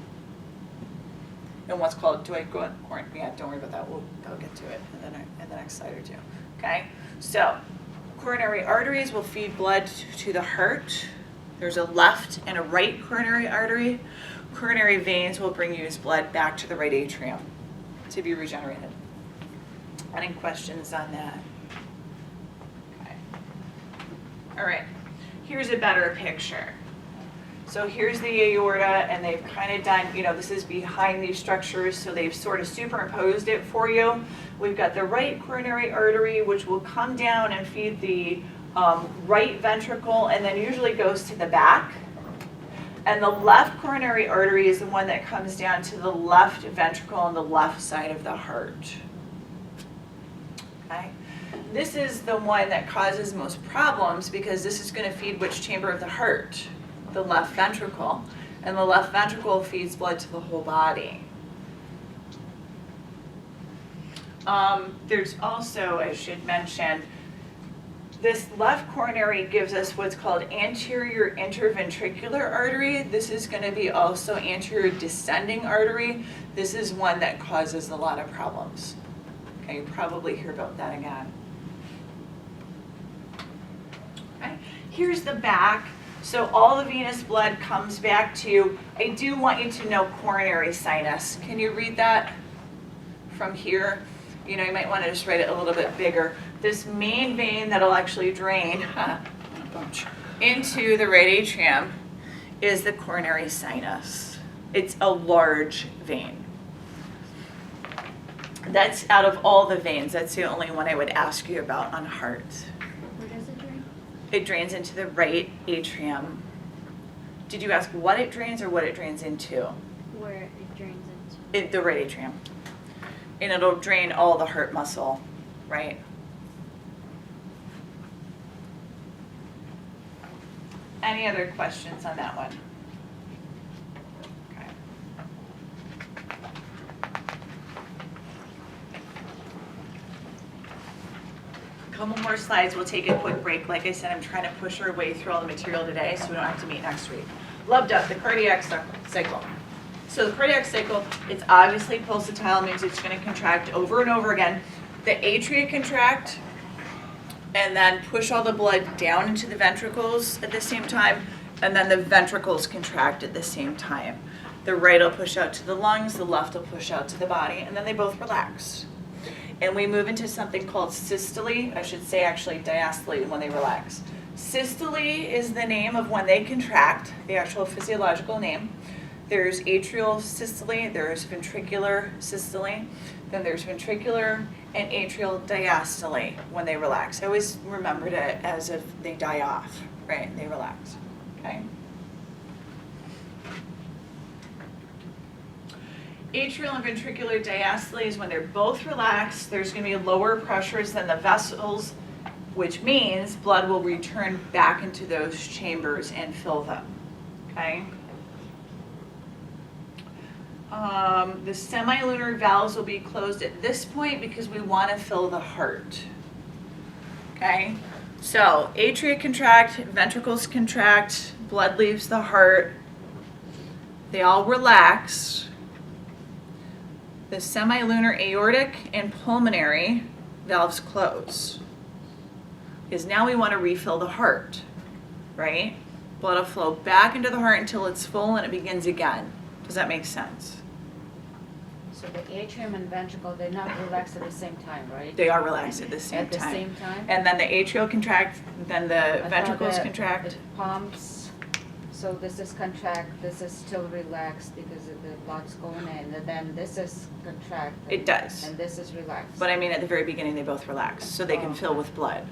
And what's called, do I go in? Yeah, don't worry about that. I'll get to it in the next slide or two. Okay? So, coronary arteries will feed blood to the heart. There's a left and a right coronary artery. Coronary veins will bring used blood back to the right atrium to be regenerated. Any questions on that? Okay. All right. Here's a better picture. So here's the aorta, and they've kind of done, this is behind these structures, so they've sort of superimposed it for you. We've got the right coronary artery, which will come down and feed the right ventricle, and then usually goes to the back. And the left coronary artery is the one that comes down to the left ventricle on the left side of the heart. Okay? This is the one that causes most problems because this is going to feed which chamber of the heart? The left ventricle, and the left ventricle feeds blood to the whole body. There's also, I should mention, this left coronary gives us what's called anterior interventricular artery. This is going to be also anterior descending artery. This is one that causes a lot of problems. Okay, you probably hear about that again. Okay, here's the back. So all the venous blood comes back to, I do want you to know coronary sinus. Can you read that from here? You might want to just write it a little bit bigger. This main vein that'll actually drain into the right atrium is the coronary sinus. It's a large vein. That's out of all the veins, that's the only one I would ask you about on heart. Where does it drain? It drains into the right atrium. Did you ask what it drains or what it drains into? Where it drains into. The right atrium. and it'll drain all the heart muscle, right? Any other questions on that one? Okay. A couple more slides, we'll take a quick break. Like I said, I'm trying to push our way through all the material today so we don't have to meet next week. Loved up, the cardiac cycle. So the cardiac cycle, it's obviously pulsatile, means it's going to contract over and over again. The atria contract and then push all the blood down into the ventricles at the same time, and then the ventricles contract at the same time. The right will push out to the lungs, the left will push out to the body, and then they both relax. And we move into something called systole, I should say actually diastole when they relax. Systole is the name of when they contract, the actual physiological name. There's atrial systole, there's ventricular systole, then there's ventricular and atrial diastole when they relax. I always remembered it as if they die off, right? They relax, okay? Atrial and ventricular diastole is when they're both relaxed. There's going to be lower pressures than the vessels, which means blood will return back into those chambers and fill them, okay? The semilunar valves will be closed at this point because we want to fill the heart, okay? So atria contract, ventricles contract, blood leaves the heart, they all relax. The semilunar aortic and pulmonary valves close. Because now we want to refill the heart, right? Blood will flow back into the heart until it's full and it begins again. Does that make sense? So the atrium and ventricle, they're not relaxed at the same time, right? They are relaxed at the same At the time. same time? And then the atrial contract, then the I thought ventricles that contract. it pumps, so this is contract, this is still relaxed because of the blood's going in, and then this is contract. It does. And this is relaxed. But I mean, at the very beginning, they both relax, so they can Oh. fill with blood.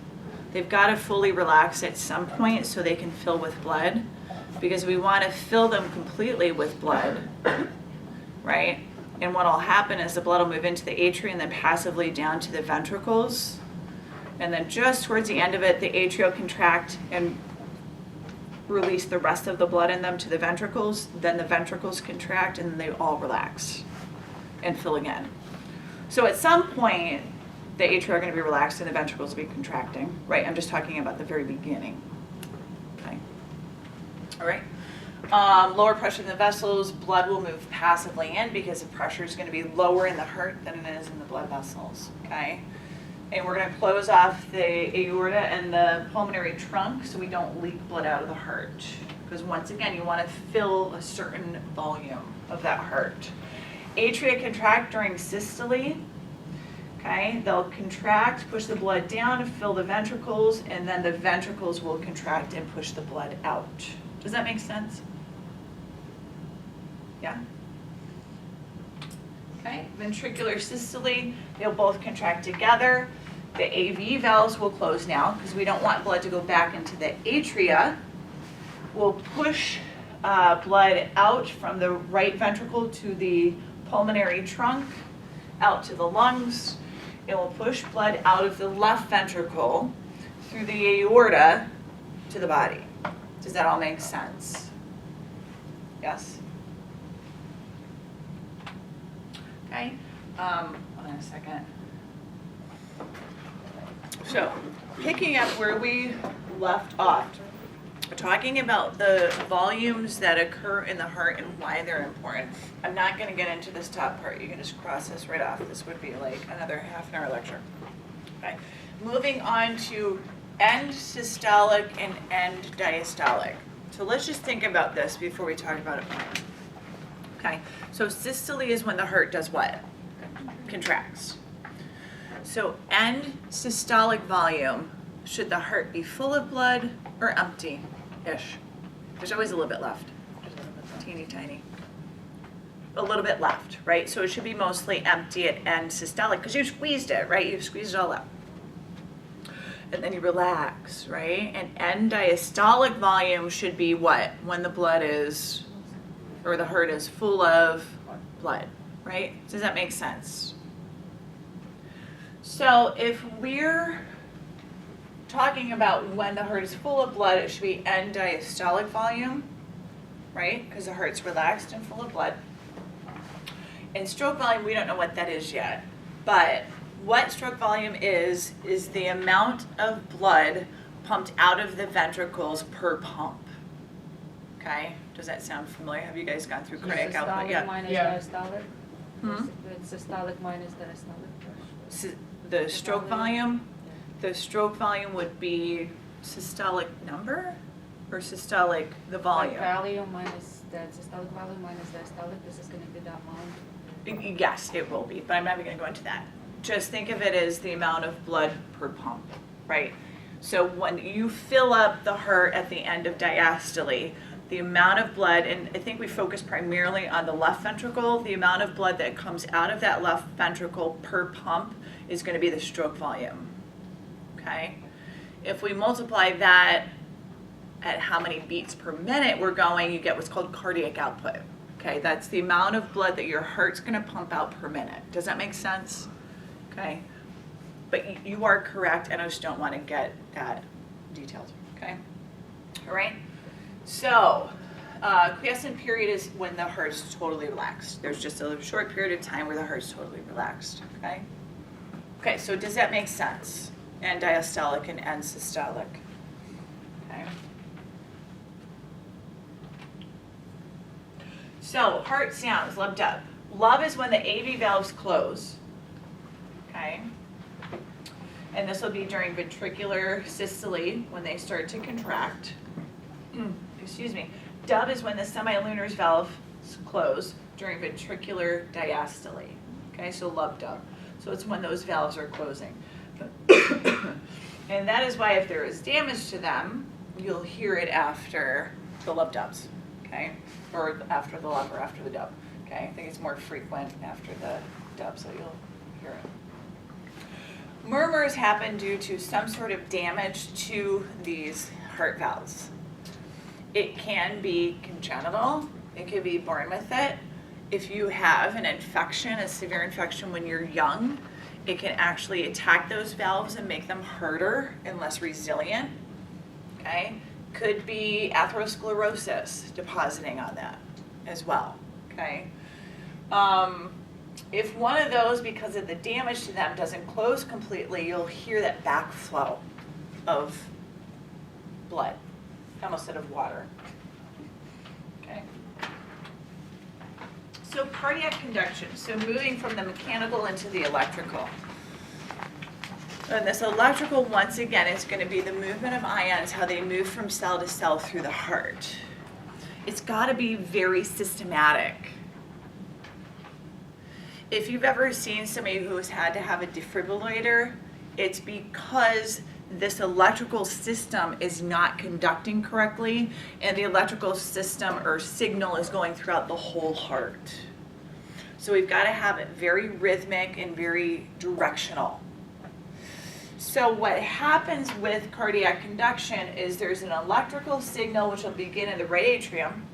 They've got to fully relax at some point so they can fill with blood, because we want to fill them completely with blood, right? And what will happen is the blood will move into the atria and then passively down to the ventricles. And then just towards the end of it, the atria will contract and release the rest of the blood in them to the ventricles. Then the ventricles contract and they all relax and fill again. So at some point, the atria are going to be relaxed and the ventricles will be contracting, right? I'm just talking about the very beginning. Okay. All right. Lower pressure in the vessels, blood will move passively in because the pressure is going to be lower in the heart than it is in the blood vessels, okay? And we're going to close off the aorta and the pulmonary trunk so we don't leak blood out of the heart. Because once again, you want to fill a certain volume of that heart. Atria contract during systole, okay? They'll contract, push the blood down, fill the ventricles, and then the ventricles will contract and push the blood out. Does that make sense? Yeah? Okay, ventricular systole, they'll both contract together. The AV valves will close now because we don't want blood to go back into the atria. We'll push blood out from the right ventricle to the pulmonary trunk, out to the lungs. It will push blood out of the left ventricle through the aorta to the body. Does that all make sense? Yes? Okay, hold on a second. So, picking up where we left off, we're talking about the volumes that occur in the heart and why they're important. I'm not going to get into this top part. You can just cross this right off. This would be like another half-an-hour lecture. Okay, moving on to end systolic and end diastolic. So let's just think about this before we talk about it more. Okay, so systole is when the heart does what? Contracts. So end systolic volume, should the heart be full of blood or empty-ish? There's always a little bit left. Teeny tiny. A little bit left, right? So it should be mostly empty at end systolic because you squeezed it, right? You squeezed it all out. And then you relax, right? And end diastolic volume should be what? When the blood is, or the heart is full of blood, right? Does that make sense? So if we're talking about when the heart is full of blood, it should be end diastolic volume, right? Because the heart's relaxed and full of blood. And stroke volume, we don't know what that is yet. But what stroke volume is the amount of blood pumped out of the ventricles per pump. Okay? Does that sound familiar? Have you guys gone through cardiac output? Systolic Yeah. minus Yeah. diastolic? Hmm? It's systolic minus diastolic. The stroke volume? The stroke volume would be systolic number or systolic the Like volume? volume minus the systolic volume minus diastolic, this is gonna be that amount. Yes, it will be, but I'm not even gonna go into that. Just think of it as the amount of blood per pump, right? So when you fill up the heart at the end of diastole, the amount of blood, and I think we focus primarily on the left ventricle, the amount of blood that comes out of that left ventricle per pump is gonna be the stroke volume, okay? If we multiply that at how many beats per minute we're going, you get what's called cardiac output. Okay, that's the amount of blood that your heart's gonna pump out per minute. Does that make sense? Okay, but you are correct, and I just don't wanna get that detailed, okay? All right, so quiescent period is when the heart's totally relaxed. There's just a short period of time where the heart's totally relaxed, okay? Okay, so does that make sense? End diastolic and end systolic, okay? So, heart sounds, lub dub. Lub is when the AV valves close, okay? And this will be during ventricular systole when they start to contract. Excuse me. Dub is when the semilunar valves close during ventricular diastole. Okay, so lub dub. So it's when those valves are closing. And that is why if there is damage to them, you'll hear it after the lub dubs, okay? Or after the lub or after the dub, okay? I think it's more frequent after the dub, so you'll hear it. Murmurs happen due to some sort of damage to these heart valves. It can be congenital, it could be born with it. If you have an infection, a severe infection when you're young, it can actually attack those valves and make them harder and less resilient, okay? Could be atherosclerosis depositing on that as well, okay? If one of those, because of the damage to them, doesn't close completely, you'll hear that backflow of blood. I almost said of water, okay? So cardiac conduction, so moving from the mechanical into the electrical. And this electrical, once again, is going to be the movement of ions, how they move from cell to cell through the heart. It's got to be very systematic. If you've ever seen somebody who has had to have a defibrillator, it's because this electrical system is not conducting correctly, and the electrical system or signal is going throughout the whole heart. So we've got to have it very rhythmic and very directional. So what happens with cardiac conduction is there's an electrical signal which will begin in the right atrium.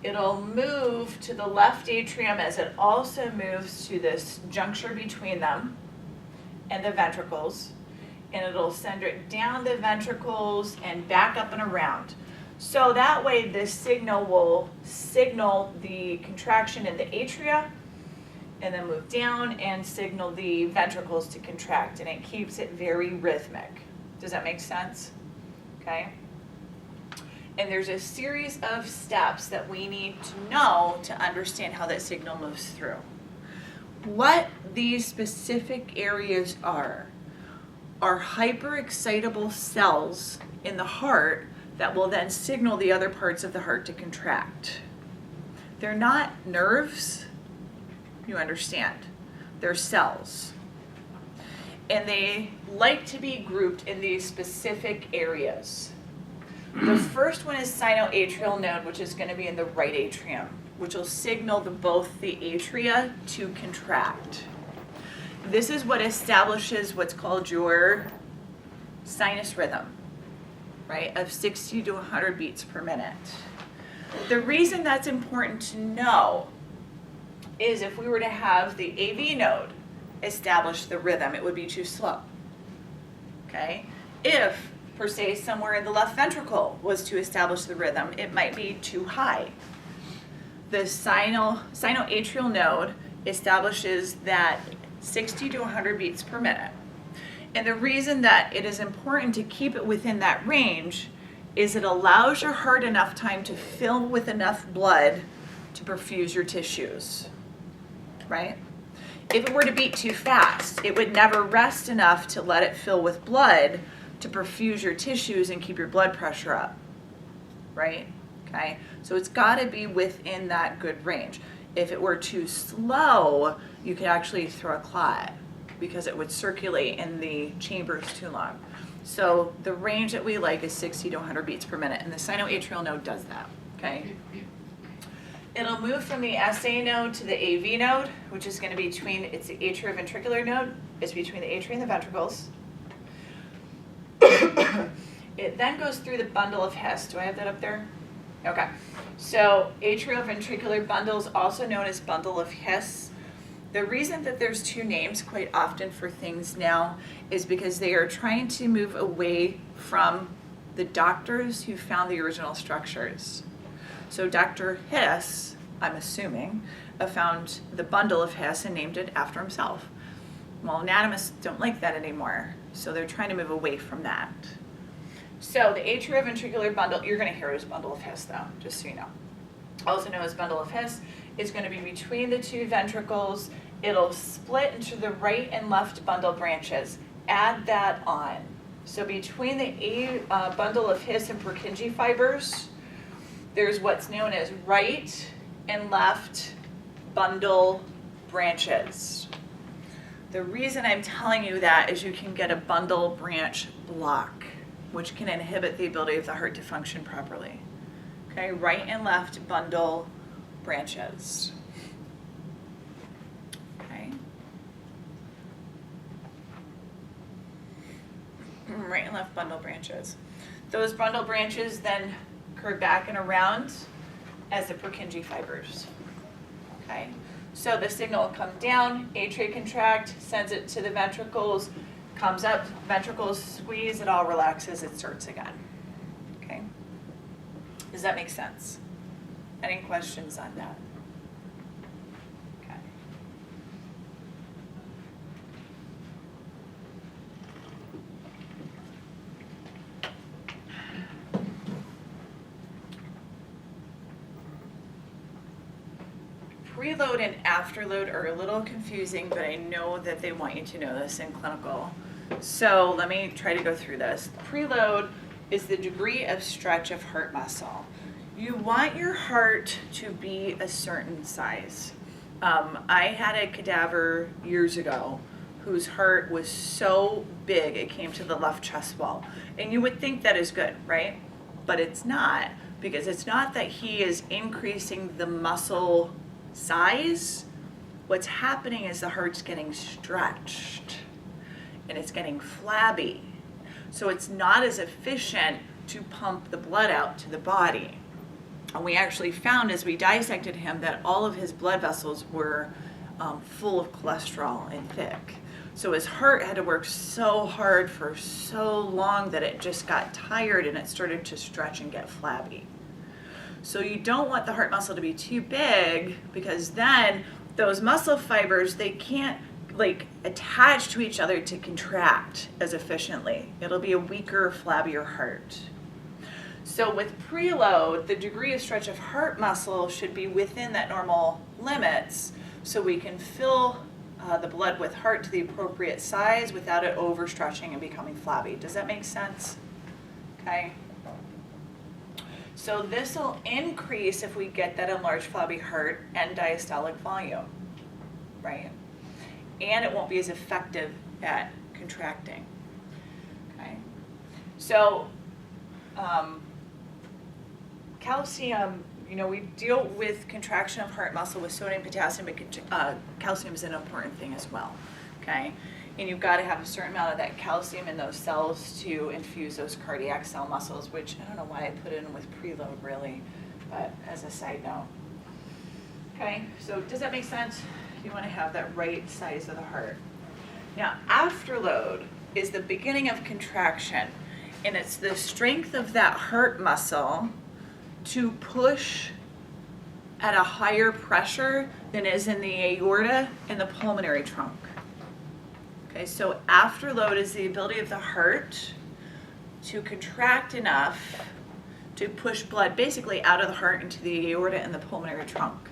It'll move to the left atrium as it also moves to this juncture between them and the ventricles, and it'll send it down the ventricles and back up and around. So that way this signal will signal the contraction in the atria and then move down and signal the ventricles to contract, and it keeps it very rhythmic. Does that make sense? Okay. And there's a series of steps that we need to know to understand how that signal moves through. What these specific areas are hyperexcitable cells in the heart that will then signal the other parts of the heart to contract. They're not nerves, you understand. They're cells. And they like to be grouped in these specific areas. The first one is sinoatrial node, which is going to be in the right atrium, which will signal both the atria to contract. This is what establishes what's called your sinus rhythm, right, of 60 to 100 beats per minute. The reason that's important to know is if we were to have the AV node establish the rhythm. It would be too slow. Okay? If, per se, somewhere in the left ventricle was to establish the rhythm, it might be too high. The sinoatrial node establishes that 60 to 100 beats per minute. And the reason that it is important to keep it within that range is it allows your heart enough time to fill with enough blood to perfuse your tissues, right? If it were to beat too fast, it would never rest enough to let it fill with blood to perfuse your tissues and keep your blood pressure up, right? Okay, so it's got to be within that good range. If it were too slow, you could actually throw a clot because it would circulate in the chambers too long. So the range that we like is 60 to 100 beats per minute, and the sinoatrial node does that, okay? It'll move from the SA node to the AV node, which is going to be between, it's the atrioventricular node, it's between the atria and the ventricles. It then goes through the bundle of Hess. Do I have that up there? Okay. So atrioventricular bundles, also known as bundle of Hess. The reason that there's two names quite often for things now is because they are trying to move away from the doctors who found the original structures. So Dr. Hess, I'm assuming, found the bundle of Hess and named it after himself. Well, anatomists don't like that anymore, so they're trying to move away from that. So the atrioventricular bundle, you're going to hear it as bundle of Hess though, just so you know. Also known as bundle of Hess, is going to be between the two ventricles. It'll split into the right and left bundle branches. Add that on. So between the bundle of Hess and Purkinje fibers, there's what's known as right and left bundle branches. The reason I'm telling you that is you can get a bundle branch block, which can inhibit the ability of the heart to function properly. Okay, right and left bundle branches. Okay. Right and left bundle branches. Those bundle branches then curve back and around as the Purkinje fibers. Okay, so the signal will come down, atria contract, sends it to the ventricles, comes up, ventricles squeeze, it all relaxes, it starts again. Okay, does that make sense? Any questions on that? Okay. Preload and afterload are a little confusing, but I know that they want you to know this in clinical. So let me try to go through this. Preload is the degree of stretch of heart muscle. You want your heart to be a certain size. I had a cadaver years ago whose heart was so big it came to the left chest wall. And you would think that is good, right? But it's not, because it's not that he is increasing the muscle size. What's happening is the heart's getting stretched and it's getting flabby. So it's not as efficient to pump the blood out to the body. And we actually found as we dissected him that all of his blood vessels were full of cholesterol and thick. So his heart had to work so hard for so long that it just got tired and it started to stretch and get flabby. So you don't want the heart muscle to be too big, because then those muscle fibers, they can't like attach to each other to contract as efficiently. It'll be a weaker, flabbier heart. So with preload, the degree of stretch of heart muscle should be within that normal limits, so we can fill the blood with heart to the appropriate size without it overstretching and becoming flabby. Does that make sense? Okay. So this will increase if we get that enlarged flabby heart and diastolic volume, right? And it won't be as effective at contracting, okay? So calcium, you know, we deal with contraction of heart muscle with sodium, potassium, but calcium is an important thing as well, okay? And you've got to have a certain amount of that calcium in those cells to infuse those cardiac cell muscles, which I don't know why I put in with preload really, but as a side note. Okay, so does that make sense? You want to have that right size of the heart. Now, afterload is the beginning of contraction, and it's the strength of that heart muscle to push at a higher pressure than is in the aorta and the pulmonary trunk. Okay, so afterload is the ability of the heart to contract enough to push blood basically out of the heart into the aorta and the pulmonary trunk.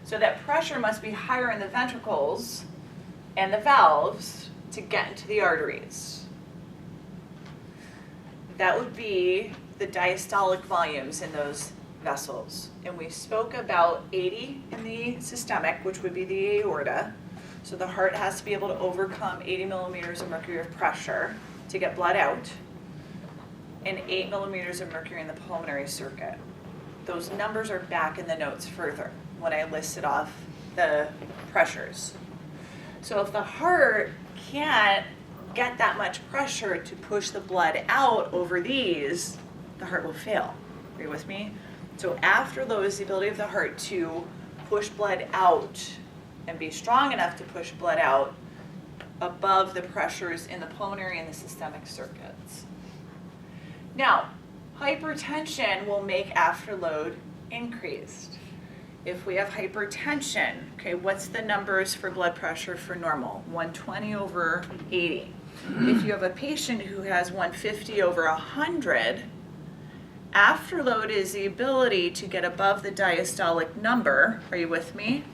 So that pressure must be higher in the ventricles and the valves to get into the arteries. That would be the diastolic volumes in those vessels. And we spoke about 80 in the systemic, which would be the aorta. So the heart has to be able to overcome 80 millimeters of mercury of pressure to get blood out, and 8 millimeters of mercury in the pulmonary circuit. Those numbers are back in the notes further when I listed off the pressures. So if the heart can't get that much pressure to push the blood out over these, the heart will fail. Are you with me? So afterload is the ability of the heart to push blood out and be strong enough to push blood out above the pressures in the pulmonary and the systemic circuits. Now, hypertension will make afterload increased. If we have hypertension, okay, what's the numbers for blood pressure for normal? 120 over 80. If you have a patient who has 150 over 100, afterload is the ability to get above the diastolic number. Are you with me?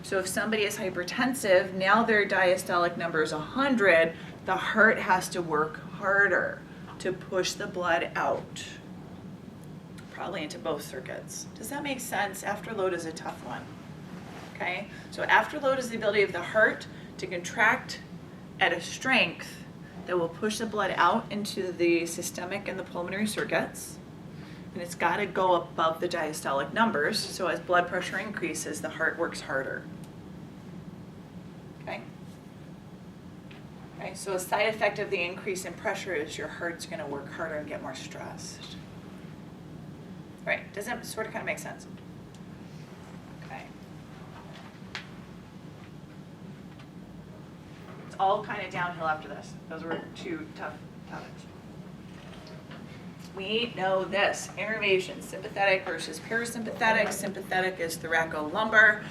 So if somebody is hypertensive, now their diastolic number is 100, the heart has to work harder to push the blood out, probably into both circuits. Does that make sense? Afterload is a tough one. Okay, so afterload is the ability of the heart to contract at a strength that will push the blood out into the systemic and the pulmonary circuits. And it's got to go above the diastolic numbers, so as blood pressure increases, the heart works harder. Okay? Okay, so a side effect of the increase in pressure is your heart's going to work harder and get more stressed. Right, does that sort of kind of make sense? Okay. It's all kind of downhill after this. Those were two tough topics. We know this, innervation, sympathetic versus parasympathetic. Sympathetic is thoracolumbar,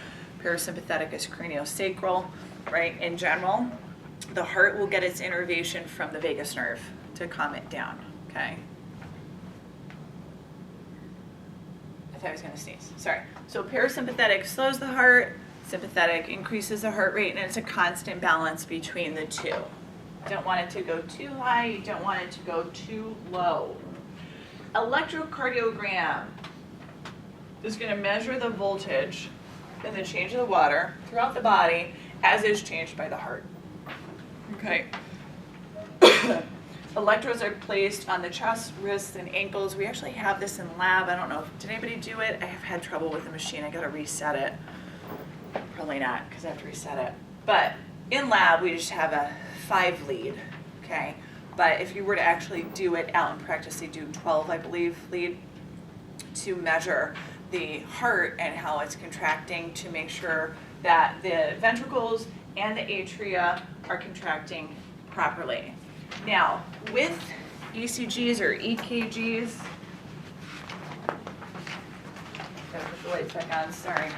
parasympathetic is craniosacral, right? In general, the heart will get its innervation from the vagus nerve to calm it down, okay? I thought I was gonna sneeze, sorry. So parasympathetic slows the heart, sympathetic increases the heart rate, and it's a constant balance between the two. You don't want it to go too high, you don't want it to go too low. Electrocardiogram is going to measure the voltage and the change of the water throughout the body as is changed by the heart. Okay. Electrodes are placed on the chest, wrists, and ankles. We actually have this in lab. I don't know, did anybody do it? I have had trouble with the machine. I got to reset it. Probably not, because I have to reset it. But in lab, we just have a 5 lead, okay? But if you were to actually do it out in practice, they do 12, I believe, lead to measure the heart and how it's contracting to make sure that the ventricles and the atria are contracting properly. Now, with ECGs or EKGs, gotta put the lights back on, sorry.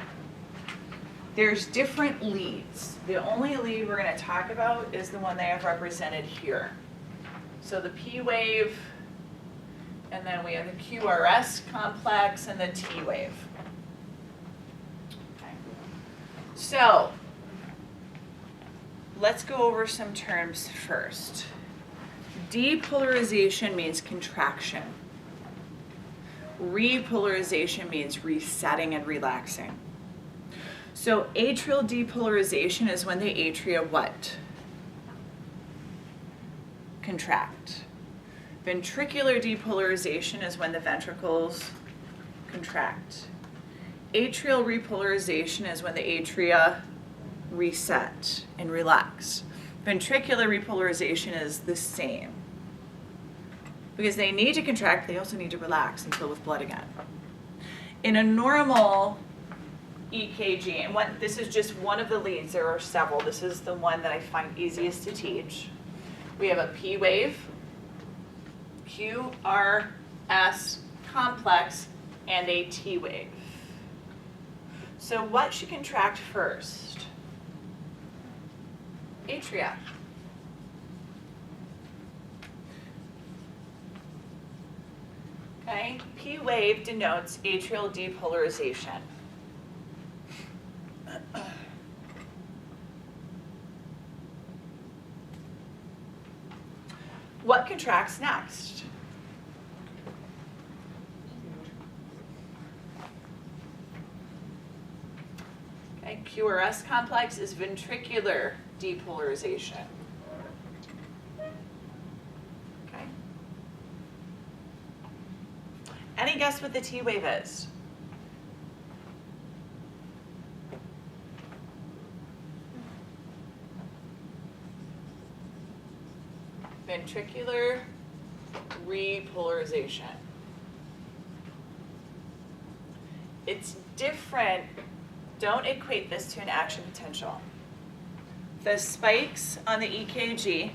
There's different leads. The only lead we're going to talk about is the one they have represented here. So the P wave, and then we have the QRS complex and the T wave. Okay. So let's go over some terms first. Depolarization means contraction. Repolarization means resetting and relaxing. So atrial depolarization is when the atria what? Contract. Ventricular depolarization is when the ventricles contract. Atrial repolarization is when the atria reset and relax. Ventricular repolarization is the same. Because they need to contract, they also need to relax and fill with blood again. In a normal EKG, and this is just one of the leads. There are several. This is the one that I find easiest to teach. We have a P wave, QRS complex, and a T wave. So what should contract first? Atria. Okay, P wave denotes atrial depolarization. What contracts next? Okay, QRS complex is ventricular depolarization. Okay. Any guess what the T wave is? Ventricular repolarization. It's different. Don't equate this to an action potential. The spikes on the EKG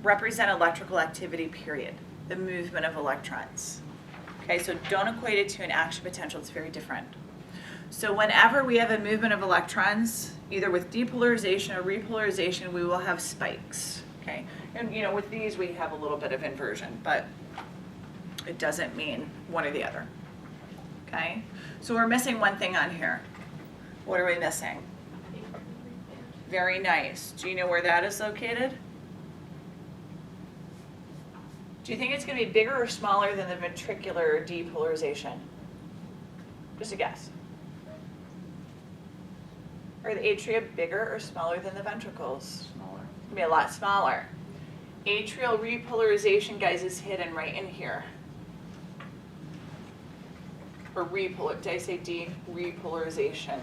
represent electrical activity, period, the movement of electrons. Okay, so don't equate it to an action potential. It's very different. So whenever we have a movement of electrons, either with depolarization or repolarization, we will have spikes. Okay, and you know, with these we have a little bit of inversion, but it doesn't mean one or the other. Okay, so we're missing one thing on here. What are we missing? Very nice. Do you know where that is located? Do you think it's going to be bigger or smaller than the ventricular depolarization? Just a guess. Are the atria bigger or smaller than the ventricles? Smaller. It's going to be a lot smaller. Atrial repolarization, guys, is hidden right in here. Or did I say repolarization?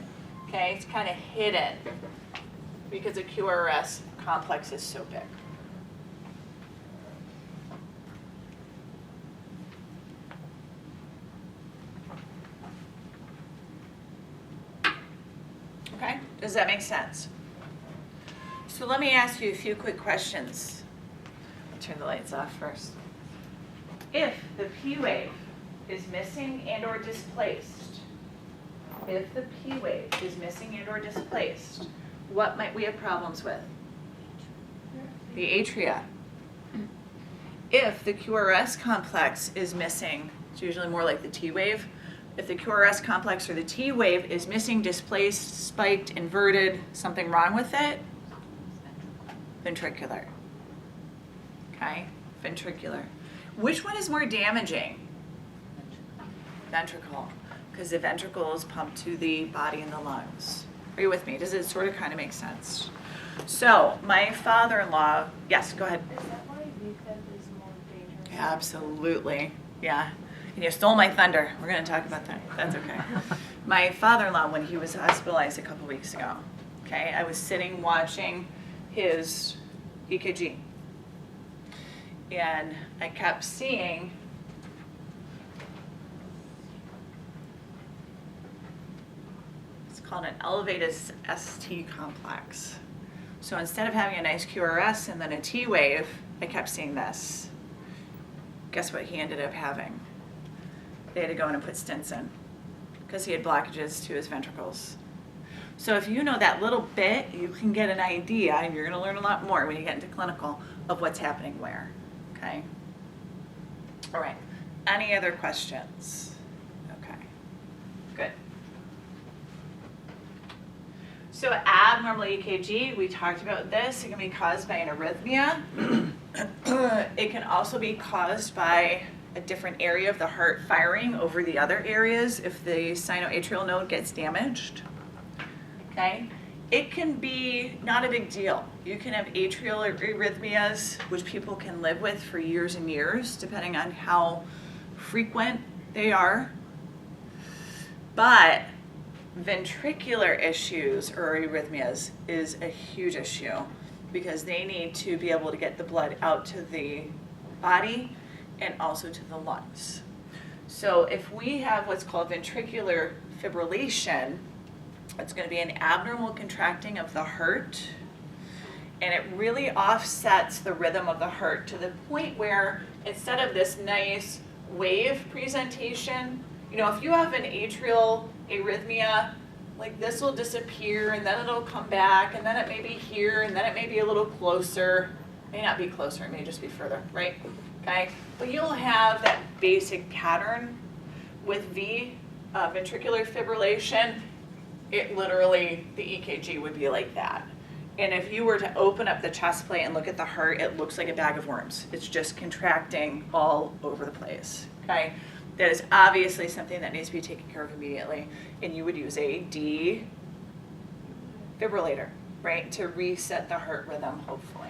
Okay, it's kind of hidden because the QRS complex is so big. Okay, does that make sense? So let me ask you a few quick questions. I'll turn the lights off first. If the P wave is missing and or displaced, if the P wave is missing and or displaced, what might we have problems with? The atria. If the QRS complex is missing, it's usually more like the T wave. If the QRS complex or the T wave is missing, displaced, spiked, inverted, something wrong with it? Ventricular. Okay, ventricular. Which one is more damaging? Ventricle, because the ventricle is pumped to the body and the lungs. Are you with me? Does it sort of kind of make sense? So my father-in-law, yes, go ahead. Is that why VFib is more dangerous? Absolutely, yeah. And you stole my thunder. We're going to talk about that. That's okay. My father-in-law, when he was hospitalized a couple weeks ago, okay, I was sitting watching his EKG. And I kept seeing called an elevated ST complex. So instead of having a nice QRS and then a T wave, I kept seeing this. Guess what he ended up having? They had to go in and put stents in because he had blockages to his ventricles. So if you know that little bit, you can get an idea, and you're going to learn a lot more when you get into clinical, of what's happening where. Okay? All right. Any other questions? Okay. Good. So abnormal EKG, we talked about this. It can be caused by an arrhythmia. It can also be caused by a different area of the heart firing over the other areas if the sinoatrial node gets damaged. Okay? It can be not a big deal. You can have atrial arrhythmias, which people can live with for years and years, depending on how frequent they are. But ventricular issues or arrhythmias is a huge issue because they need to be able to get the blood out to the body and also to the lungs. So if we have what's called ventricular fibrillation, It's going to be an abnormal contracting of the heart, and it really offsets the rhythm of the heart to the point where instead of this nice wave presentation, you know, if you have an atrial arrhythmia, like this will disappear and then it'll come back and then it may be here and then it may be a little closer. It may not be closer, it may just be further, right? Okay, but you'll have that basic pattern with ventricular fibrillation. It literally, the EKG would be like that. And if you were to open up the chest plate and look at the heart, it looks like a bag of worms. It's just contracting all over the place, okay? That is obviously something that needs to be taken care of immediately. And you would use a defibrillator, right, to reset the heart rhythm, hopefully.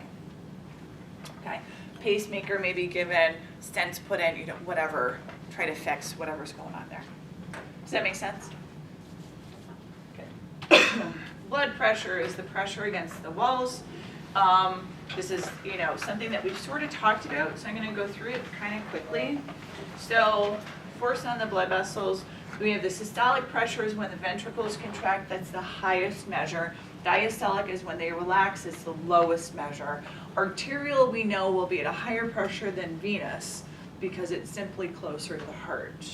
Okay, pacemaker may be given, stents put in, you know, whatever, try to fix whatever's going on there. Does that make sense? Okay. Blood pressure is the pressure against the walls. This is, you know, something that we've sort of talked about, so I'm going to go through it kind of quickly. So, force on the blood vessels. We have the systolic pressure is when the ventricles contract, that's the highest measure. Diastolic is when they relax, it's the lowest measure. Arterial, we know, will be at a higher pressure than venous because it's simply closer to the heart.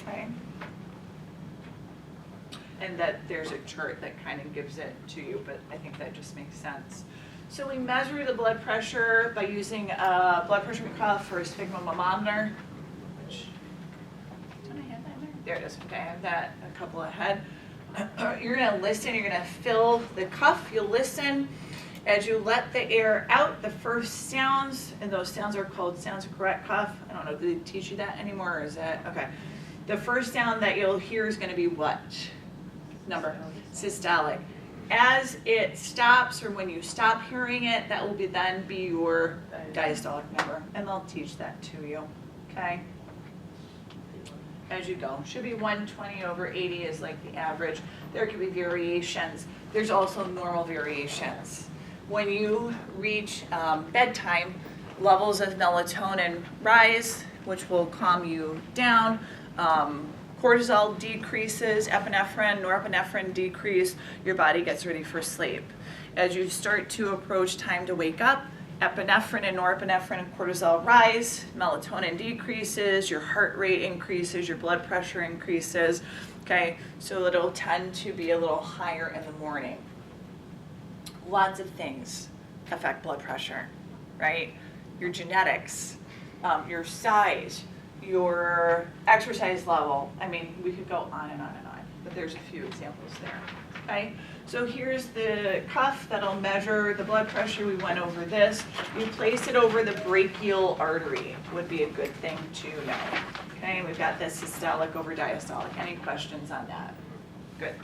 Okay? And that there's a chart that kind of gives it to you, but I think that just makes sense. So we measure the blood pressure by using a blood pressure cuff or a sphygmomanometer. Don't I have that in there? There it is. Okay, I have that a couple ahead. You're going to listen. You're going to fill the cuff. You'll listen as you let the air out. The first sounds, and those sounds are called sounds of correct cough. I don't know. Do they teach you that anymore, or is that okay? The first sound that you'll hear is going to be what number? Systolic. As it stops, or when you stop hearing it, that will then be your diastolic number, and they'll teach that to you. Okay. As you go. Should be 120/80 is like the average. There could be variations. There's also normal variations. When you reach bedtime, levels of melatonin rise, which will calm you down. Cortisol decreases, epinephrine, norepinephrine decrease, your body gets ready for sleep. As you start to approach time to wake up, epinephrine and norepinephrine and cortisol rise, melatonin decreases, your heart rate increases, your blood pressure increases, okay? So it'll tend to be a little higher in the morning. Lots of things affect blood pressure, right? Your genetics, your size, your exercise level. I mean, we could go on and on and on, but there's a few examples there, okay? So here's the cuff that'll measure the blood pressure. We went over this. You place it over the brachial artery would be a good thing to know, okay? We've got this systolic over diastolic. Any questions on that? Good.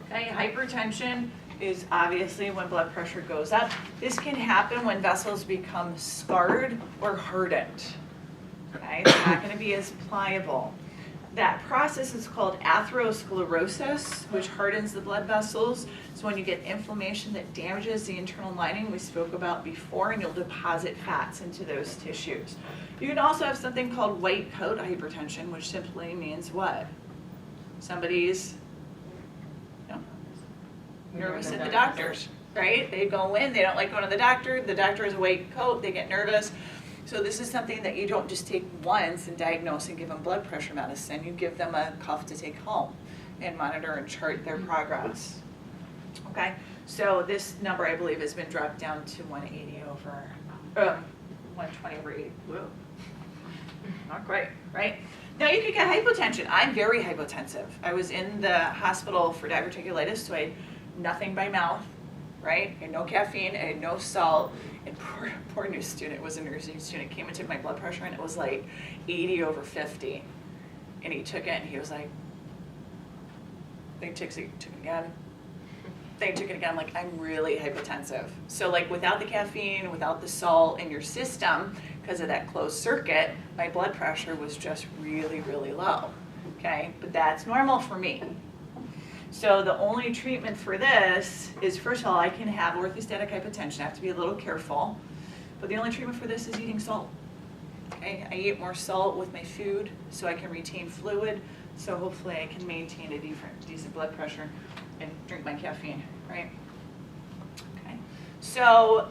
Okay, hypertension is obviously when blood pressure goes up. This can happen when vessels become scarred or hardened. Okay, they're not going to be as pliable. That process is called atherosclerosis, which hardens the blood vessels. So when you get inflammation that damages the internal lining we spoke about before, and you'll deposit fats into those tissues. You can also have something called white coat hypertension, which simply means what? Somebody's nervous at the doctor's, right? They go in, they don't like going to the doctor has a white coat, they get nervous. So this is something that you don't just take once and diagnose and give them blood pressure medicine. You give them a cuff to take home and monitor and chart their progress. Okay, so this number I believe has been dropped down to 120/80. Whoa, not quite, right? Now you could get hypotension. I'm very hypotensive. I was in the hospital for diverticulitis, so I had nothing by mouth, right? I had no caffeine, I had no salt. And poor new student, was a nursing student, came and took my blood pressure and it was like 80/50. And he took it and he was like, they took it again. They took it again, I'm like, I'm really hypotensive. So like without the caffeine, without the salt in your system, because of that closed circuit, my blood pressure was just really, really low, okay? But that's normal for me. So the only treatment for this is, first of all, I can have orthostatic hypotension. I have to be a little careful. But the only treatment for this is eating salt. Okay? I eat more salt with my food so I can retain fluid So hopefully I can maintain a decent blood pressure and drink my caffeine, right? Okay. So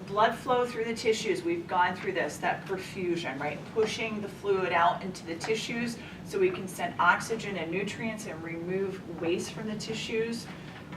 blood flow through the tissues, we've gone through this, that perfusion, right? Pushing the fluid out into the tissues so we can send oxygen and nutrients and remove waste from the tissues,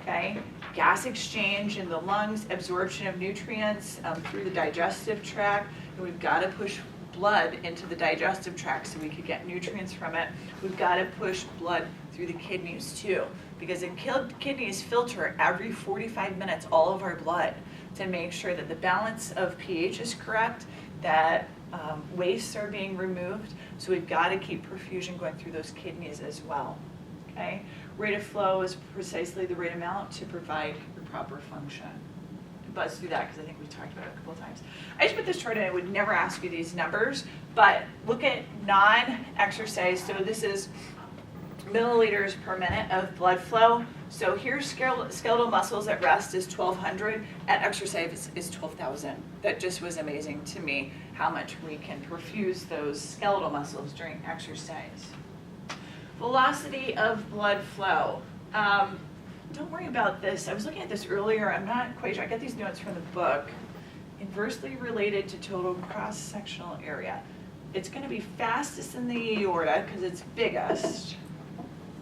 okay? Gas exchange in the lungs, absorption of nutrients through the digestive tract, and we've got to push blood into the digestive tract so we could get nutrients from it. We've got to push blood through the kidneys too, because the kidneys filter every 45 minutes all of our blood to make sure that the balance of pH is correct, that wastes are being removed. So we've got to keep perfusion going through those kidneys as well, okay? Rate of flow is precisely the rate amount to provide your proper function. Buzz through that because I think we've talked about it a couple of times. I just put this chart in. I would never ask you these numbers, but look at non-exercise. So this is milliliters per minute of blood flow. So here's skeletal muscles at rest is 1,200. At exercise is 12,000. That just was amazing to me how much we can perfuse those skeletal muscles during exercise. Velocity of blood flow. Don't worry about this. I was looking at this earlier. I'm not quite sure. I got these notes from the book. Inversely related to total cross-sectional area. It's going to be fastest in the aorta because it's biggest.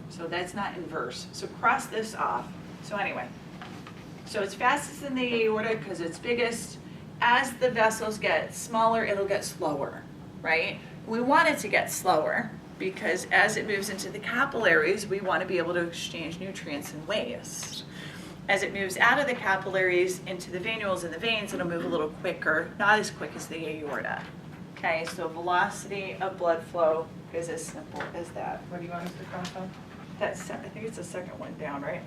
So that's not inverse. So cross this off. So anyway, so it's fastest in the aorta because it's biggest. As the vessels get smaller, it'll get slower, right? We want it to get slower because as it moves into the capillaries, we want to be able to exchange nutrients and waste. As it moves out of the capillaries into the venules and the veins, it'll move a little quicker, not as quick as the aorta. Okay, so velocity of blood flow is as simple as that. What do you want us to cross off? I think it's the second one down, right?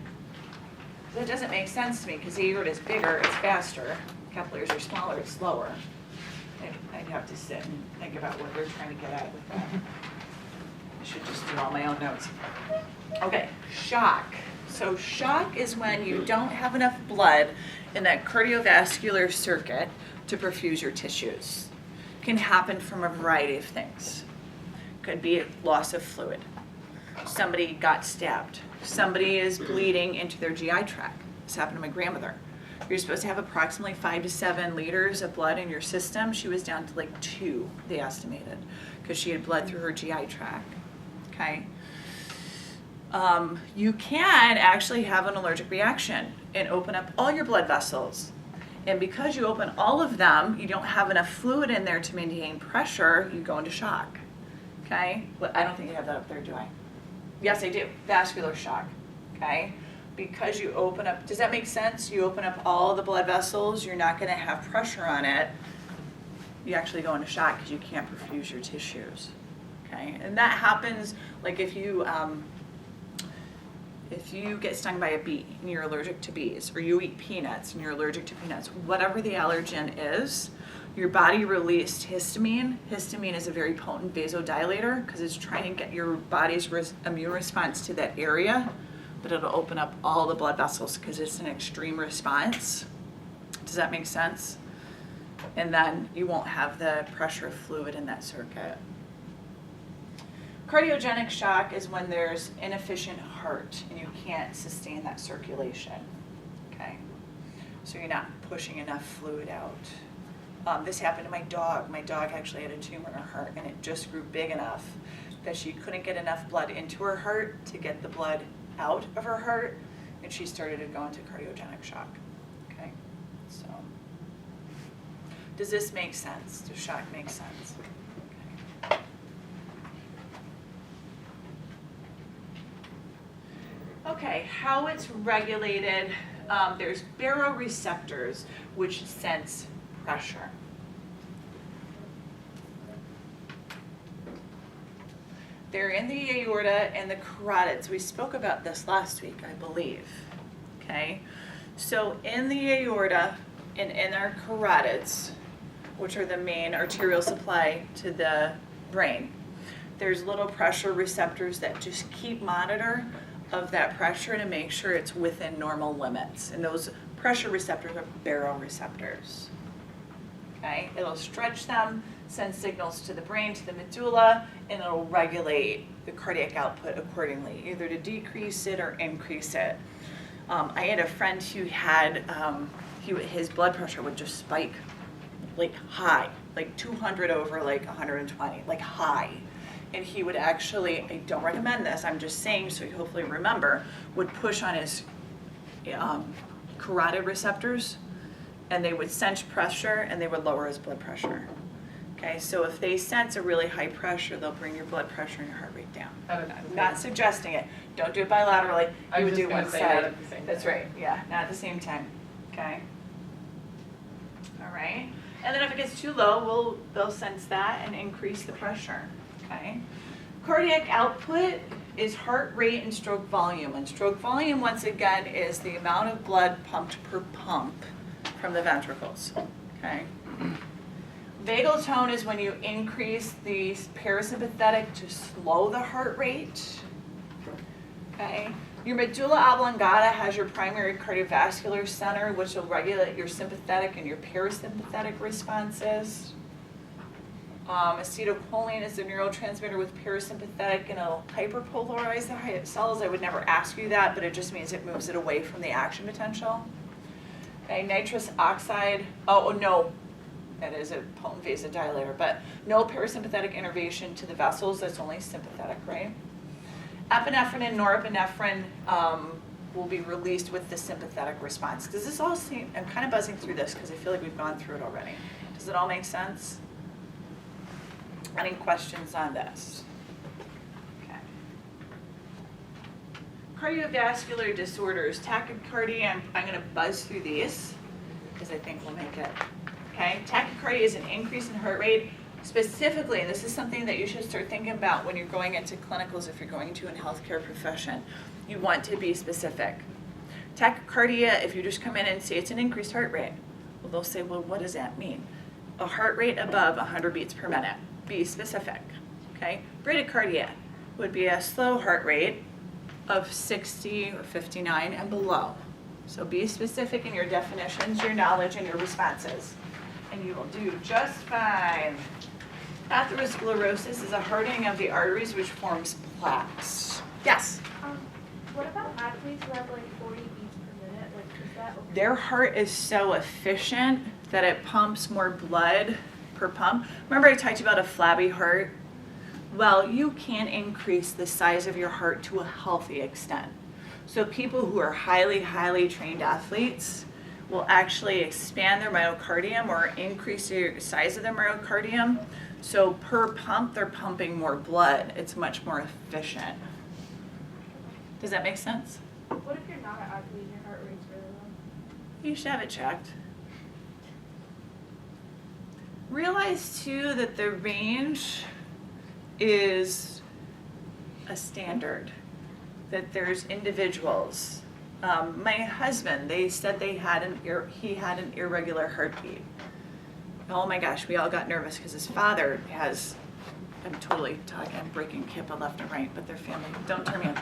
That doesn't make sense to me because the aorta is bigger, it's faster. Capillaries are smaller, it's slower. I'd have to sit and think about what they're trying to get at with that. I should just do all my own notes. Okay, shock. So shock is when you don't have enough blood in that cardiovascular circuit to perfuse your tissues. Can happen from a variety of things. Could be loss of fluid. Somebody got stabbed. Somebody is bleeding into their GI tract. This happened to my grandmother. You're supposed to have approximately 5 to 7 liters of blood in your system. She was down to like 2, they estimated, because she had bled through her GI tract. Okay. You can actually have an allergic reaction and open up all your blood vessels. And because you open all of them, you don't have enough fluid in there to maintain pressure, you go into shock. Okay? Well, I don't think you have that up there, do I? Yes, I do. Vascular shock. Okay? Because you open up, does that make sense? You open up all the blood vessels, you're not going to have pressure on it. You actually go into shock because you can't perfuse your tissues. Okay? And that happens like if you get stung by a bee and you're allergic to bees, or you eat peanuts and you're allergic to peanuts, whatever the allergen is, your body released histamine. Histamine is a very potent vasodilator because it's trying to get your body's immune response to that area, but it'll open up all the blood vessels because it's an extreme response. Does that make sense? And then you won't have the pressure of fluid in that circuit. Cardiogenic shock is when there's inefficient heart and you can't sustain that circulation, okay? So you're not pushing enough fluid out. This happened to my dog. My dog actually had a tumor in her heart and it just grew big enough that she couldn't get enough blood into her heart to get the blood out of her heart, and she started to go into cardiogenic shock, okay? So, does this make sense? Does shock make sense? Okay. Okay, how it's regulated, there's baroreceptors which sense pressure. They're in the aorta and the carotids. We spoke about this last week, I believe. Okay, so in the aorta and in our carotids, which are the main arterial supply to the brain, there's little pressure receptors that just keep monitor of that pressure to make sure it's within normal limits. And those pressure receptors are baroreceptors. okay? It'll stretch them, send signals to the brain, to the medulla, and it'll regulate the cardiac output accordingly, either to decrease it or increase it. I had a friend who had, his blood pressure would just spike like high, like 200 over like 120, like high. And he would actually, I don't recommend this, I'm just saying so you hopefully remember, would push on his carotid receptors, and they would sense pressure and they would lower his blood pressure. Okay, so if they sense a really high pressure, they'll bring your blood pressure and your heart rate down. I'm not suggesting it. Don't do it bilaterally. You would do one side. That's right. Yeah, not at the same time. Okay. All right. And then if it gets too low, they'll sense that and increase the pressure. Okay. Cardiac output is heart rate and stroke volume. And stroke volume, once again, is the amount of blood pumped per pump from the ventricles. Okay. Vagal tone is when you increase the parasympathetic to slow the heart rate. Okay. Your medulla oblongata has your primary cardiovascular center, which will regulate your sympathetic and your parasympathetic responses. Acetylcholine is the neurotransmitter with parasympathetic, and it'll hyperpolarize the cells. I would never ask you that, but it just means it moves it away from the action potential. Okay, nitrous oxide, no, that is a potent vasodilator, but no parasympathetic innervation to the vessels, that's only sympathetic, right? Epinephrine and norepinephrine will be released with the sympathetic response. Does this all seem, I'm kind of buzzing through this because I feel like we've gone through it already. Does it all make sense? Any questions on this? Okay. Cardiovascular disorders, tachycardia, I'm going to buzz through these because I think we'll make it. Okay, tachycardia is an increase in heart rate. Specifically, and this is something that you should start thinking about when you're going into clinicals, if you're going to a healthcare profession, you want to be specific. Tachycardia, if you just come in and say it's an increased heart rate, well, they'll say, well, what does that mean? A heart rate above 100 beats per minute. Be specific, okay? Bradycardia would be a slow heart rate of 60 or 59 and below. So be specific in your definitions, your knowledge, and your responses, and you will do just fine. Atherosclerosis is a hardening of the arteries which forms plaques. Yes? What about athletes who have like 40 beats per minute? Like, is that okay? Their heart is so efficient that it pumps more blood per pump. Remember I talked about a flabby heart? Well, you can increase the size of your heart to a healthy extent. So people who are highly, highly trained athletes will actually expand their myocardium or increase the size of their myocardium. So per pump, they're pumping more blood. It's much more efficient. Does that make sense? What if you're not an athlete and your heart rate's really low? You should have it checked. Realize too that the range is a standard, that there's individuals. My husband, they said he had an irregular heartbeat. Oh my gosh, we all got nervous because his father has, I'm totally talking, I'm breaking Kippa left and right, but their family, don't turn me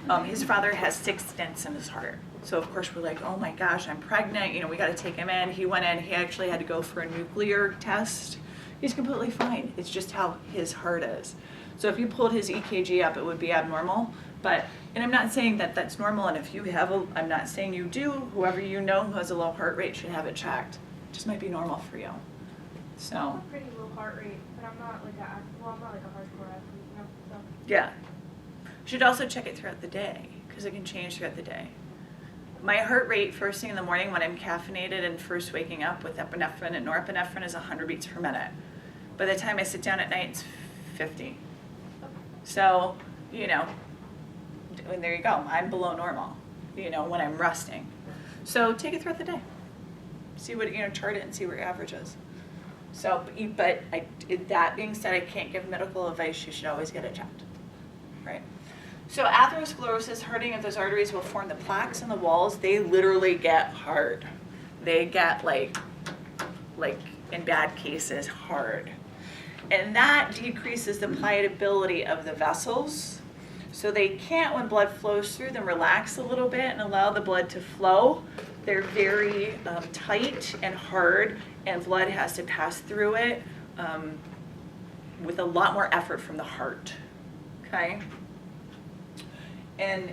on. His father has 6 stents in his heart. So of course we're like, oh my gosh, I'm pregnant, we gotta take him in. He went in, he actually had to go for a nuclear test. He's completely fine. It's just how his heart is. So if you pulled his EKG up, it would be abnormal. And I'm not saying that that's normal, and if you have I'm not saying you do, whoever you know who has a low heart rate should have it checked. It just might be normal for you. So. I have a pretty low heart rate, but I'm not like I'm not like a hardcore athlete, so. Yeah. You should also check it throughout the day, because it can change throughout the day. My heart rate first thing in the morning when I'm caffeinated and first waking up with epinephrine and norepinephrine is 100 beats per minute. By the time I sit down at night, it's 50. So, and there you go. I'm below normal, when I'm resting. So take it throughout the day. See what, chart it and see where your average is. So, but that being said, I can't give medical advice. You should always get it checked, right? So atherosclerosis, hardening of those arteries will form the plaques in the walls. They literally get hard. They get like in bad cases, hard. And that decreases the pliability of the vessels. So they can't, when blood flows through them, relax a little bit and allow the blood to flow. They're very tight and hard, and blood has to pass through it with a lot more effort from the heart, okay? And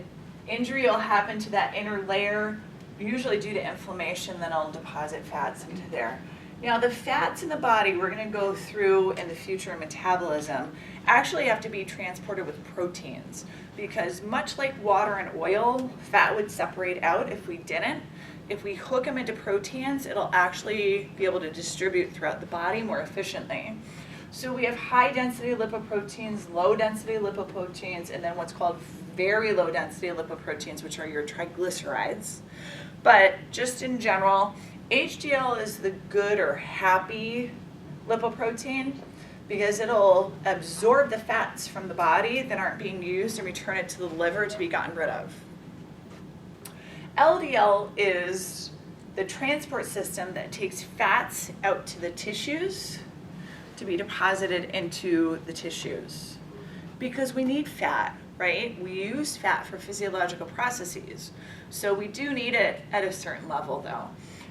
injury will happen to that inner layer, usually due to inflammation, then it'll deposit fats into there. Now the fats in the body we're going to go through in the future in metabolism actually have to be transported with proteins, because much like water and oil, fat would separate out if we didn't. If we hook them into proteins, it'll actually be able to distribute throughout the body more efficiently. So we have high density lipoproteins, low density lipoproteins, and then what's called very low density lipoproteins, which are your triglycerides. But just in general, HDL is the good or happy lipoprotein because it'll absorb the fats from the body that aren't being used and return it to the liver to be gotten rid of. LDL is the transport system that takes fats out to the tissues to be deposited into the tissues. Because we need fat, right? We use fat for physiological processes. So we do need it at a certain level though.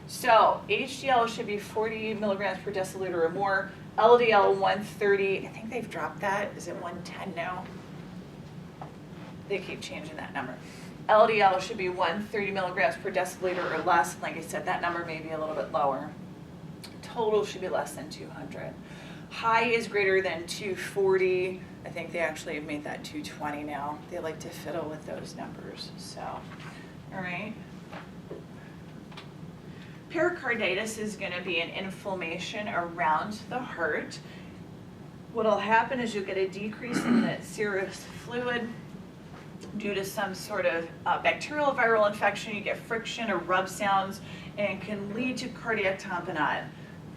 So HDL should be 40 milligrams per deciliter or more. LDL 130, I think they've dropped that. Is it 110 now? They keep changing that number. LDL should be 130 milligrams per deciliter or less. Like I said, that number may be a little bit lower. Total should be less than 200. High is greater than 240. I think they actually have made that 220 now. They like to fiddle with those numbers. So, all right. Pericarditis is going to be an inflammation around the heart. What'll happen is you'll get a decrease in the serous fluid due to some sort of bacterial viral infection. You get friction or rub sounds, and it can lead to cardiac tamponade.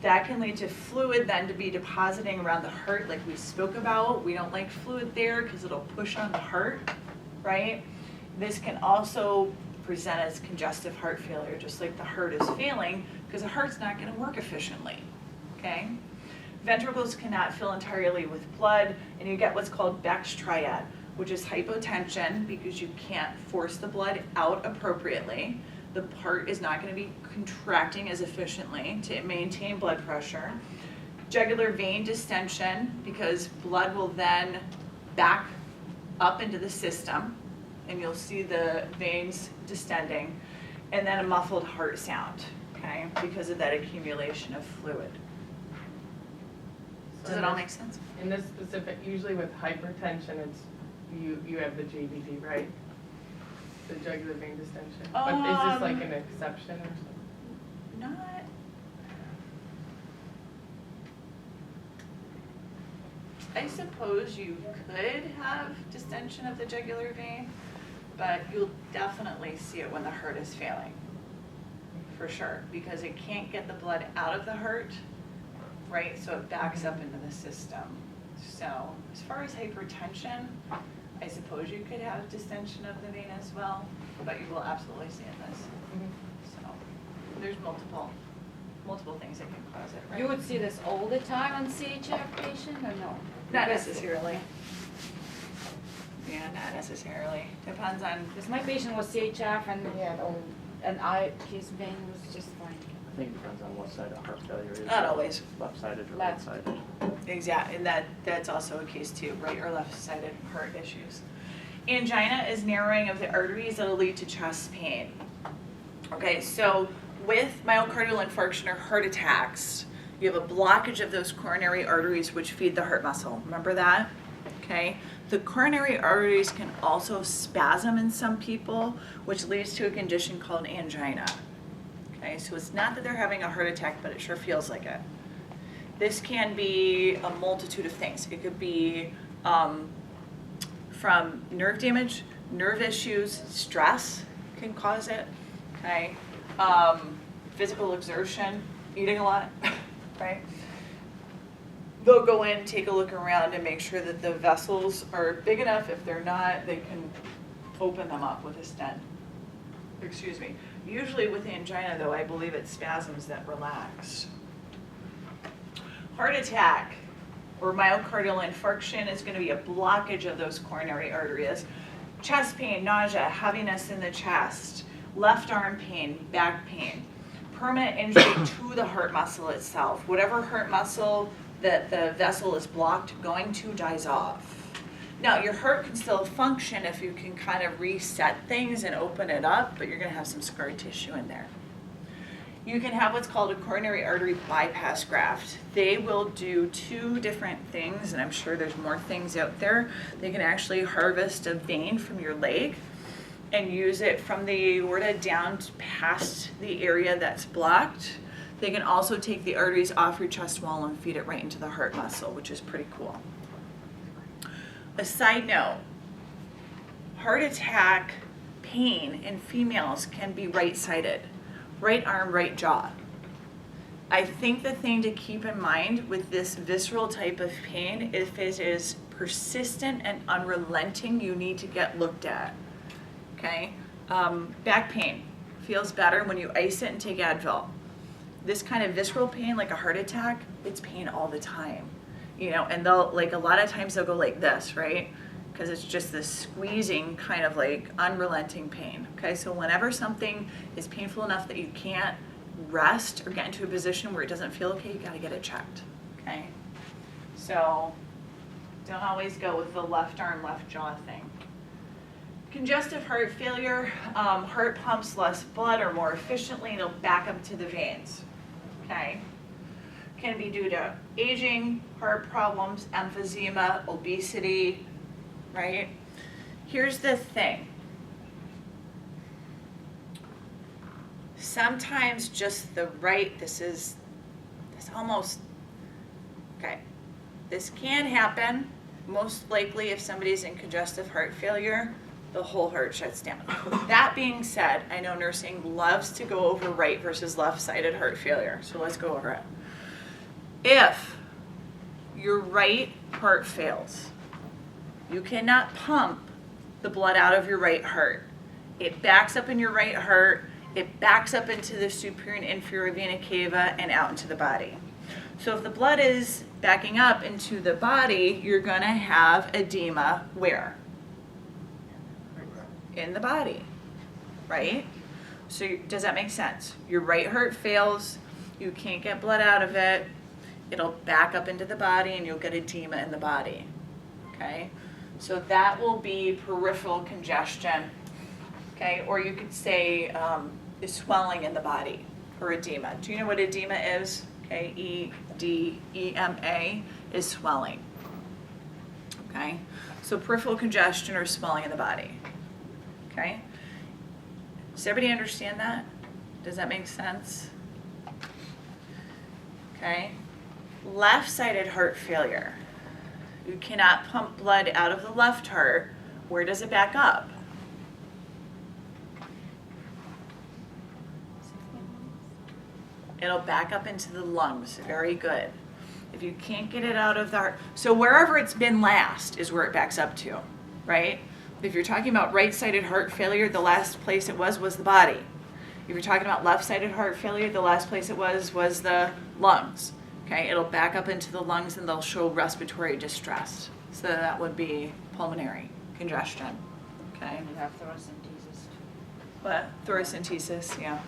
That can lead to fluid then to be depositing around the heart like we spoke about. We don't like fluid there because it'll push on the heart, right? This can also present as congestive heart failure, just like the heart is failing because the heart's not going to work efficiently, okay? Ventricles cannot fill entirely with blood, and you get what's called Beck's triad, which is hypotension because you can't force the blood out appropriately. The heart is not going to be contracting as efficiently to maintain blood pressure. Jugular vein distension because blood will then back up into the system and you'll see the veins distending. And then a muffled heart sound, okay, because of that accumulation of fluid. Does it all make sense? In this specific, usually with hypertension, it's you have the JVD, right? The jugular vein distension. But is this like an exception or something? Not. I suppose you could have distension of the jugular vein, but you'll definitely see it when the heart is failing, for sure, because it can't get the blood out of the heart, right? So it backs up into the system. So as far as hypertension, I suppose you could have distension of the vein as well, but you will absolutely see in this. So there's multiple things that can cause it, right? You would see this all the time on CHF patient or no? Not necessarily. Yeah, not necessarily. Depends on. Because my patient was CHF and he had his vein was just fine. I think it depends on what side of heart failure is. Not always. Left-sided or Left. right-sided. Exactly, and that's also a case too, right or left-sided heart issues. Angina is narrowing of the arteries that'll lead to chest pain. Okay, so with myocardial infarction or heart attacks, you have a blockage of those coronary arteries which feed the heart muscle. Remember that? Okay. The coronary arteries can also spasm in some people, which leads to a condition called angina. Okay, so it's not that they're having a heart attack, but it sure feels like it. This can be a multitude of things. It could be from nerve damage, nerve issues, stress can cause it, okay? Physical exertion, eating a lot, right? They'll go in, take a look around and make sure that the vessels are big enough. If they're not, they can open them up with a stent. Excuse me. Usually with angina though, I believe it's spasms that relax. Heart attack or myocardial infarction is going to be a blockage of those coronary arteries. Chest pain, nausea, heaviness in the chest. left arm pain, back pain, permanent injury to the heart muscle itself. Whatever heart muscle that the vessel is blocked going to dies off. Now, your heart can still function if you can kind of reset things and open it up, but you're going to have some scar tissue in there. You can have what's called a coronary artery bypass graft. They will do two different things, and I'm sure there's more things out there. They can actually harvest a vein from your leg and use it from the aorta down past the area that's blocked. They can also take the arteries off your chest wall and feed it right into the heart muscle, which is pretty cool. A side note, heart attack pain in females can be right-sided. Right arm, right jaw. I think the thing to keep in mind with this visceral type of pain, if it is persistent and unrelenting, you need to get looked at, okay? Back pain feels better when you ice it and take Advil. This kind of visceral pain, like a heart attack, it's pain all the time, you know, and they'll, like a lot of times they'll go like this, right? Because it's just this squeezing kind of like unrelenting pain, okay? So whenever something is painful enough that you can't rest or get into a position where it doesn't feel okay, you gotta get it checked, okay? So don't always go with the left arm, left jaw thing. Congestive heart failure, heart pumps less blood or more efficiently and it'll back up to the veins, okay? Can be due to aging, heart problems, emphysema, obesity, right? Here's the thing. Sometimes just the right, this can happen. Most likely if somebody's in congestive heart failure, the whole heart shuts down. That being said, I know nursing loves to go over right versus left-sided heart failure, so let's go over it. If your right heart fails, you cannot pump the blood out of your right heart. It backs up in your right heart, it backs up into the superior and inferior vena cava and out into the body. So if the blood is backing up into the body, you're gonna have edema where? In the body, right? So does that make sense? Your right heart fails, you can't get blood out of it, it'll back up into the body and you'll get edema in the body, okay? So that will be peripheral congestion, okay? Or you could say is swelling in the body or edema. Do you know what edema is? Okay, E-D-E-M-A is swelling, okay? So peripheral congestion or swelling in the body, okay? Does everybody understand that? Does that make sense? Okay. Left-sided heart failure. You cannot pump blood out of the left heart. Where does it back up? It'll back up into the lungs. Very good. If you can't get it out of the heart, so wherever it's been last is where it backs up to, right? If you're talking about right-sided heart failure, the last place it was the body. If you're talking about left-sided heart failure, the last place it was the lungs. Okay, it'll back up into the lungs and they'll show respiratory distress. So that would be pulmonary congestion. Okay. And you have thoracentesis too. What? Thoracentesis, yeah.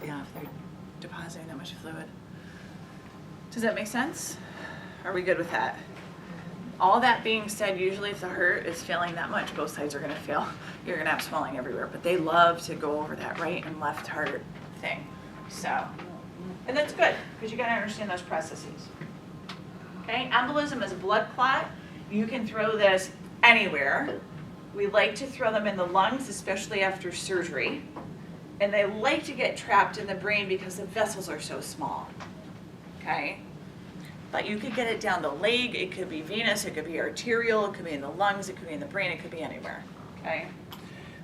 Yeah, if they're depositing that much fluid. Does that make sense? Are we good with that? All that being said, usually if the heart is failing that much, both sides are gonna fail. You're gonna have swelling everywhere, but they love to go over that right and left heart thing. So, and that's good, because you gotta understand those processes. Okay, embolism is a blood clot. You can throw this anywhere. We like to throw them in the lungs, especially after surgery. And they like to get trapped in the brain because the vessels are so small, okay? But you could get it down the leg, it could be venous, it could be arterial, it could be in the lungs, it could be in the brain, it could be anywhere, okay?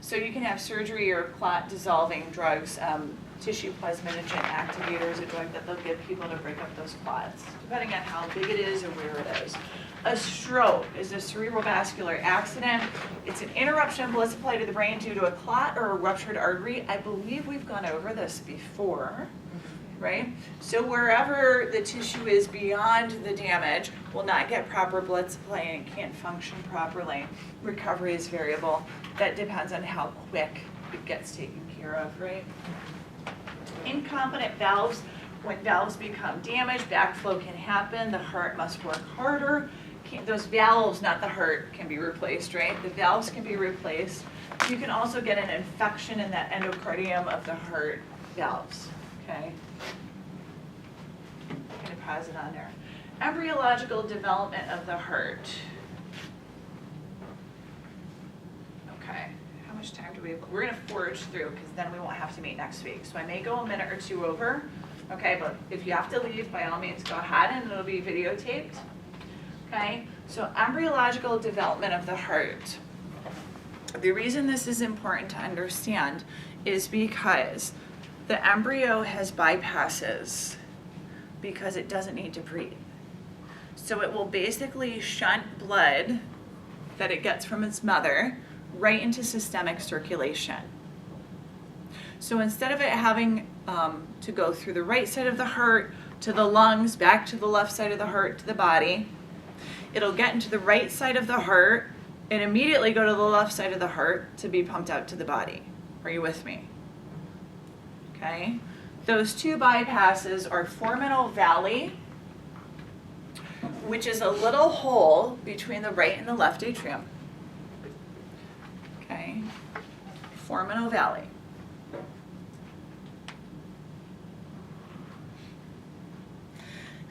So you can have surgery or clot dissolving drugs, tissue plasminogen activator is a drug that they'll give people to break up those clots, depending on how big it is or where it is. A stroke is a cerebrovascular accident. It's an interruption of blood supply to the brain due to a clot or a ruptured artery. I believe we've gone over this before, right? So wherever the tissue is beyond the damage will not get proper blood supply and it can't function properly. Recovery is variable. That depends on how quick it gets taken care of, right? Incompetent valves, when valves become damaged, backflow can happen, the heart must work harder. Those valves, not the heart, can be replaced, right? The valves can be replaced. You can also get an infection in that endocardium of the heart valves, okay? I'm gonna pause it on there. Embryological development of the heart. Okay, how much time do we have? We're gonna forge through because then we won't have to meet next week. So I may go a minute or two over, okay? But if you have to leave, by all means, go ahead and it'll be videotaped. Okay, so embryological development of the heart. The reason this is important to understand is because the embryo has bypasses because it doesn't need to breathe. So it will basically shunt blood that it gets from its mother right into systemic circulation. So instead of it having to go through the right side of the heart, to the lungs, back to the left side of the heart, to the body, it'll get into the right side of the heart and immediately go to the left side of the heart to be pumped out to the body. Are you with me? Okay. Those two bypasses are foraminal valley, which is a little hole between the right and the left atrium. Okay. Foraminal valley.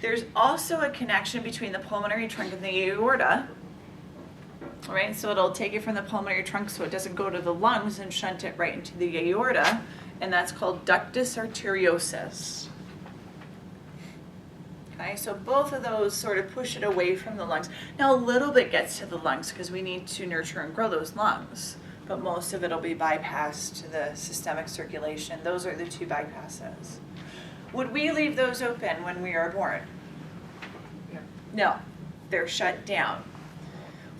There's also a connection between the pulmonary trunk and the aorta, all right? So it'll take it from the pulmonary trunk so it doesn't go to the lungs and shunt it right into the aorta, and that's called ductus arteriosus. Okay, so both of those sort of push it away from the lungs. Now a little bit gets to the lungs because we need to nurture and grow those lungs, but most of it will be bypassed to the systemic circulation. Those are the two bypasses. Would we leave those open when we are born? No, they're shut down.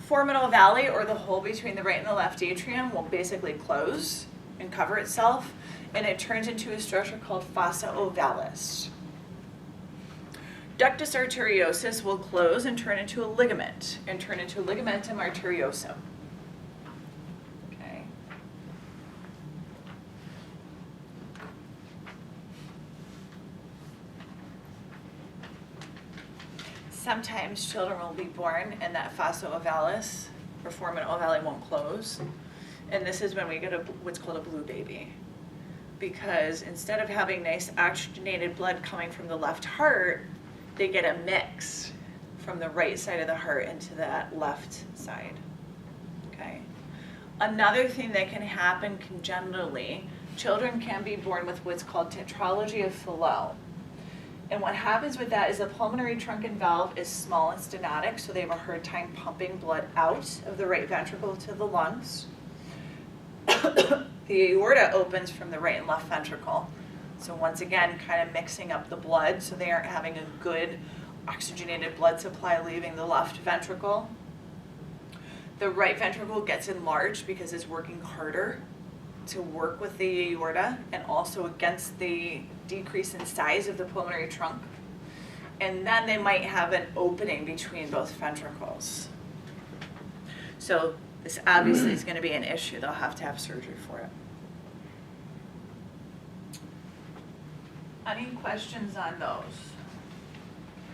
Foraminal valley, or the hole between the right and the left atrium, will basically close and cover itself, and it turns into a structure called fossa ovalis. Ductus arteriosus will close and turn into a ligament, and turn into ligamentum arteriosum. Okay. Sometimes children will be born and that fossa ovalis or foraminal valley won't close. And this is when we get what's called a blue baby. Because instead of having nice oxygenated blood coming from the left heart, they get a mix from the right side of the heart into that left side. Okay. Another thing that can happen congenitally, children can be born with what's called tetralogy of Fallot. And what happens with that is the pulmonary trunk and valve is small and stenotic, so they have a hard time pumping blood out of the right ventricle to the lungs. The aorta opens from the right and left ventricle. So once again, kind of mixing up the blood so they aren't having a good oxygenated blood supply leaving the left ventricle. The right ventricle gets enlarged because it's working harder to work with the aorta and also against the decrease in size of the pulmonary trunk. And then they might have an opening between both ventricles. So this obviously is going to be an issue. They'll have to have surgery for it. Any questions on those?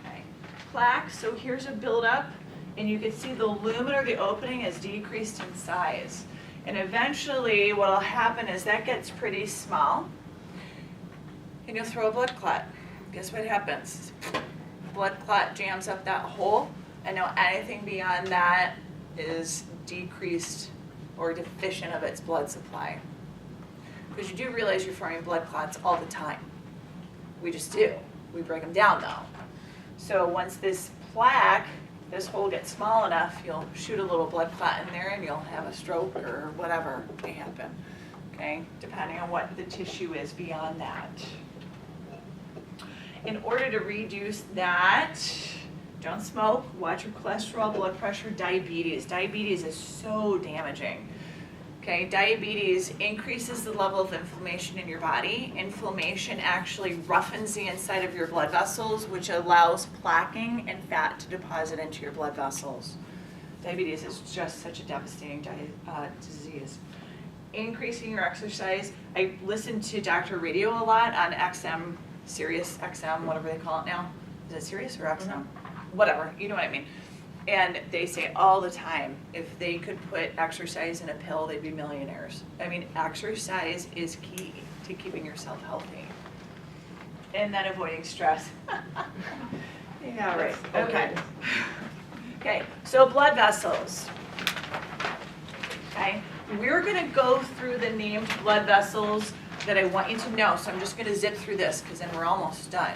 Okay. Plaque, so here's a buildup, and you can see the lumen or the opening is decreased in size. And eventually what will happen is that gets pretty small, and you'll throw a blood clot. Guess what happens? Blood clot jams up that hole, and now anything beyond that is decreased or deficient of its blood supply. Because you do realize you're forming blood clots all the time. We just do. We break them down though. So once this plaque, this hole gets small enough, you'll shoot a little blood clot in there and you'll have a stroke or whatever may happen, okay? Depending on what the tissue is beyond that. In order to reduce that, don't smoke, watch your cholesterol, blood pressure, diabetes. Diabetes is so damaging. Okay, diabetes increases the level of inflammation in your body. Inflammation actually roughens the inside of your blood vessels, which allows plaquing and fat to deposit into your blood vessels. Diabetes is just such a devastating disease. increasing your exercise. I listen to Dr. Radio a lot on XM, Sirius XM, whatever they call it now. Is it Sirius or XM? Whatever, you know what I mean. And they say all the time, if they could put exercise in a pill, they'd be millionaires. I mean, exercise is key to keeping yourself healthy. And then avoiding stress. Yeah, right, okay. Okay, so blood vessels. Okay, we're gonna go through the named blood vessels that I want you to know. So I'm just gonna zip through this because then we're almost done.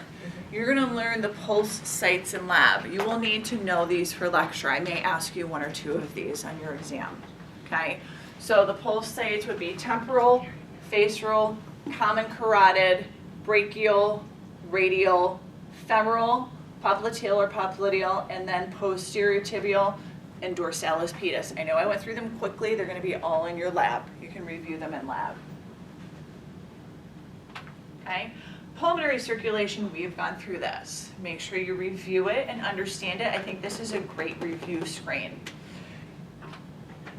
You're gonna learn the pulse sites in lab. You will need to know these for lecture. I may ask you one or two of these on your exam, okay? So the pulse sites would be temporal, facial, common carotid, brachial, radial, femoral, popliteal or popliteal, and then posterior tibial and dorsalis pedis. I know I went through them quickly. They're gonna be all in your lab. You can review them in lab. Okay? Pulmonary circulation, we've gone through this. Make sure you review it and understand it. I think this is a great review screen.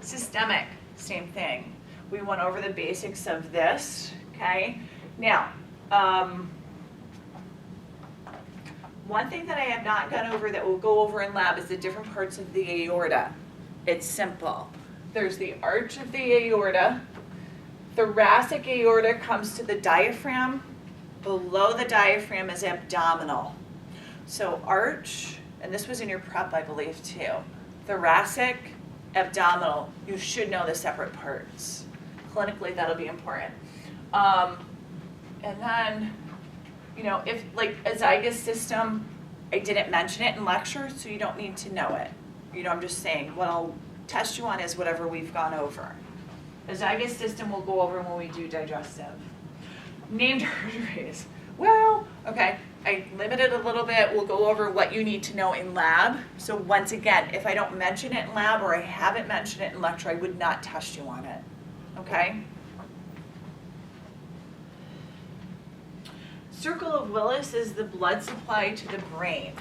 Systemic, same thing. We went over the basics of this, okay? Now, one thing that I have not gone over that we'll go over in lab is the different parts of the aorta. It's simple. There's the arch of the aorta. Thoracic aorta comes to the diaphragm. Below the diaphragm is abdominal. So arch, and this was in your prep, I believe, too. Thoracic, abdominal. You should know the separate parts. Clinically, that'll be important. And then, you know, if like a zygous system, I didn't mention it in lecture, so you don't need to know it. You know, I'm just saying what I'll test you on is whatever we've gone over. The zygous system we'll go over when we do digestive. Named arteries. Well, okay, I limited a little bit. We'll go over what you need to know in lab. So once again, if I don't mention it in lab or I haven't mentioned it in lecture, I would not test you on it, okay? Circle of Willis is the blood supply to the brain,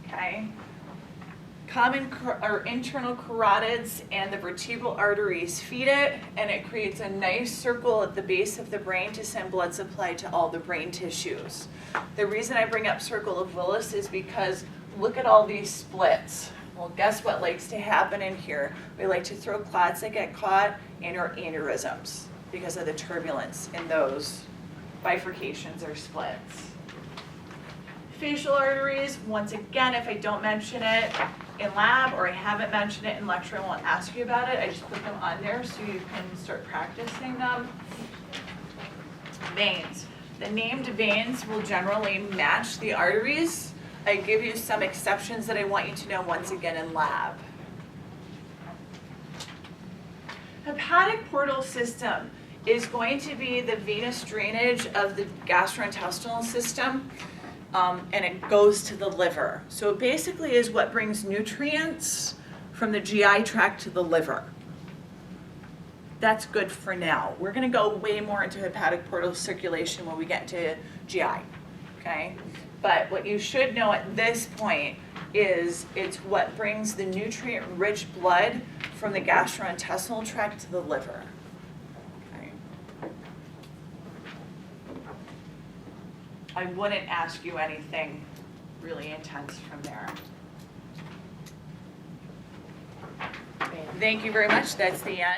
okay? Common or internal carotids and the vertebral arteries feed it, and it creates a nice circle at the base of the brain to send blood supply to all the brain tissues. The reason I bring up circle of Willis is because look at all these splits. Well, guess what likes to happen in here? We like to throw clots that get caught and or aneurysms because of the turbulence in those bifurcations or splits. Facial arteries, once again, if I don't mention it in lab or I haven't mentioned it in lecture, I won't ask you about it. I just put them on there so you can start practicing them. Veins. The named veins will generally match the arteries. I give you some exceptions that I want you to know once again in lab. Hepatic portal system is going to be the venous drainage of the gastrointestinal system. And it goes to the liver. So it basically is what brings nutrients from the GI tract to the liver. That's good for now. We're gonna go way more into hepatic portal circulation when we get to GI, okay? But what you should know at this point is it's what brings the nutrient-rich blood from the gastrointestinal tract to the liver. I wouldn't ask you anything really intense from there. Thank you very much. That's the end.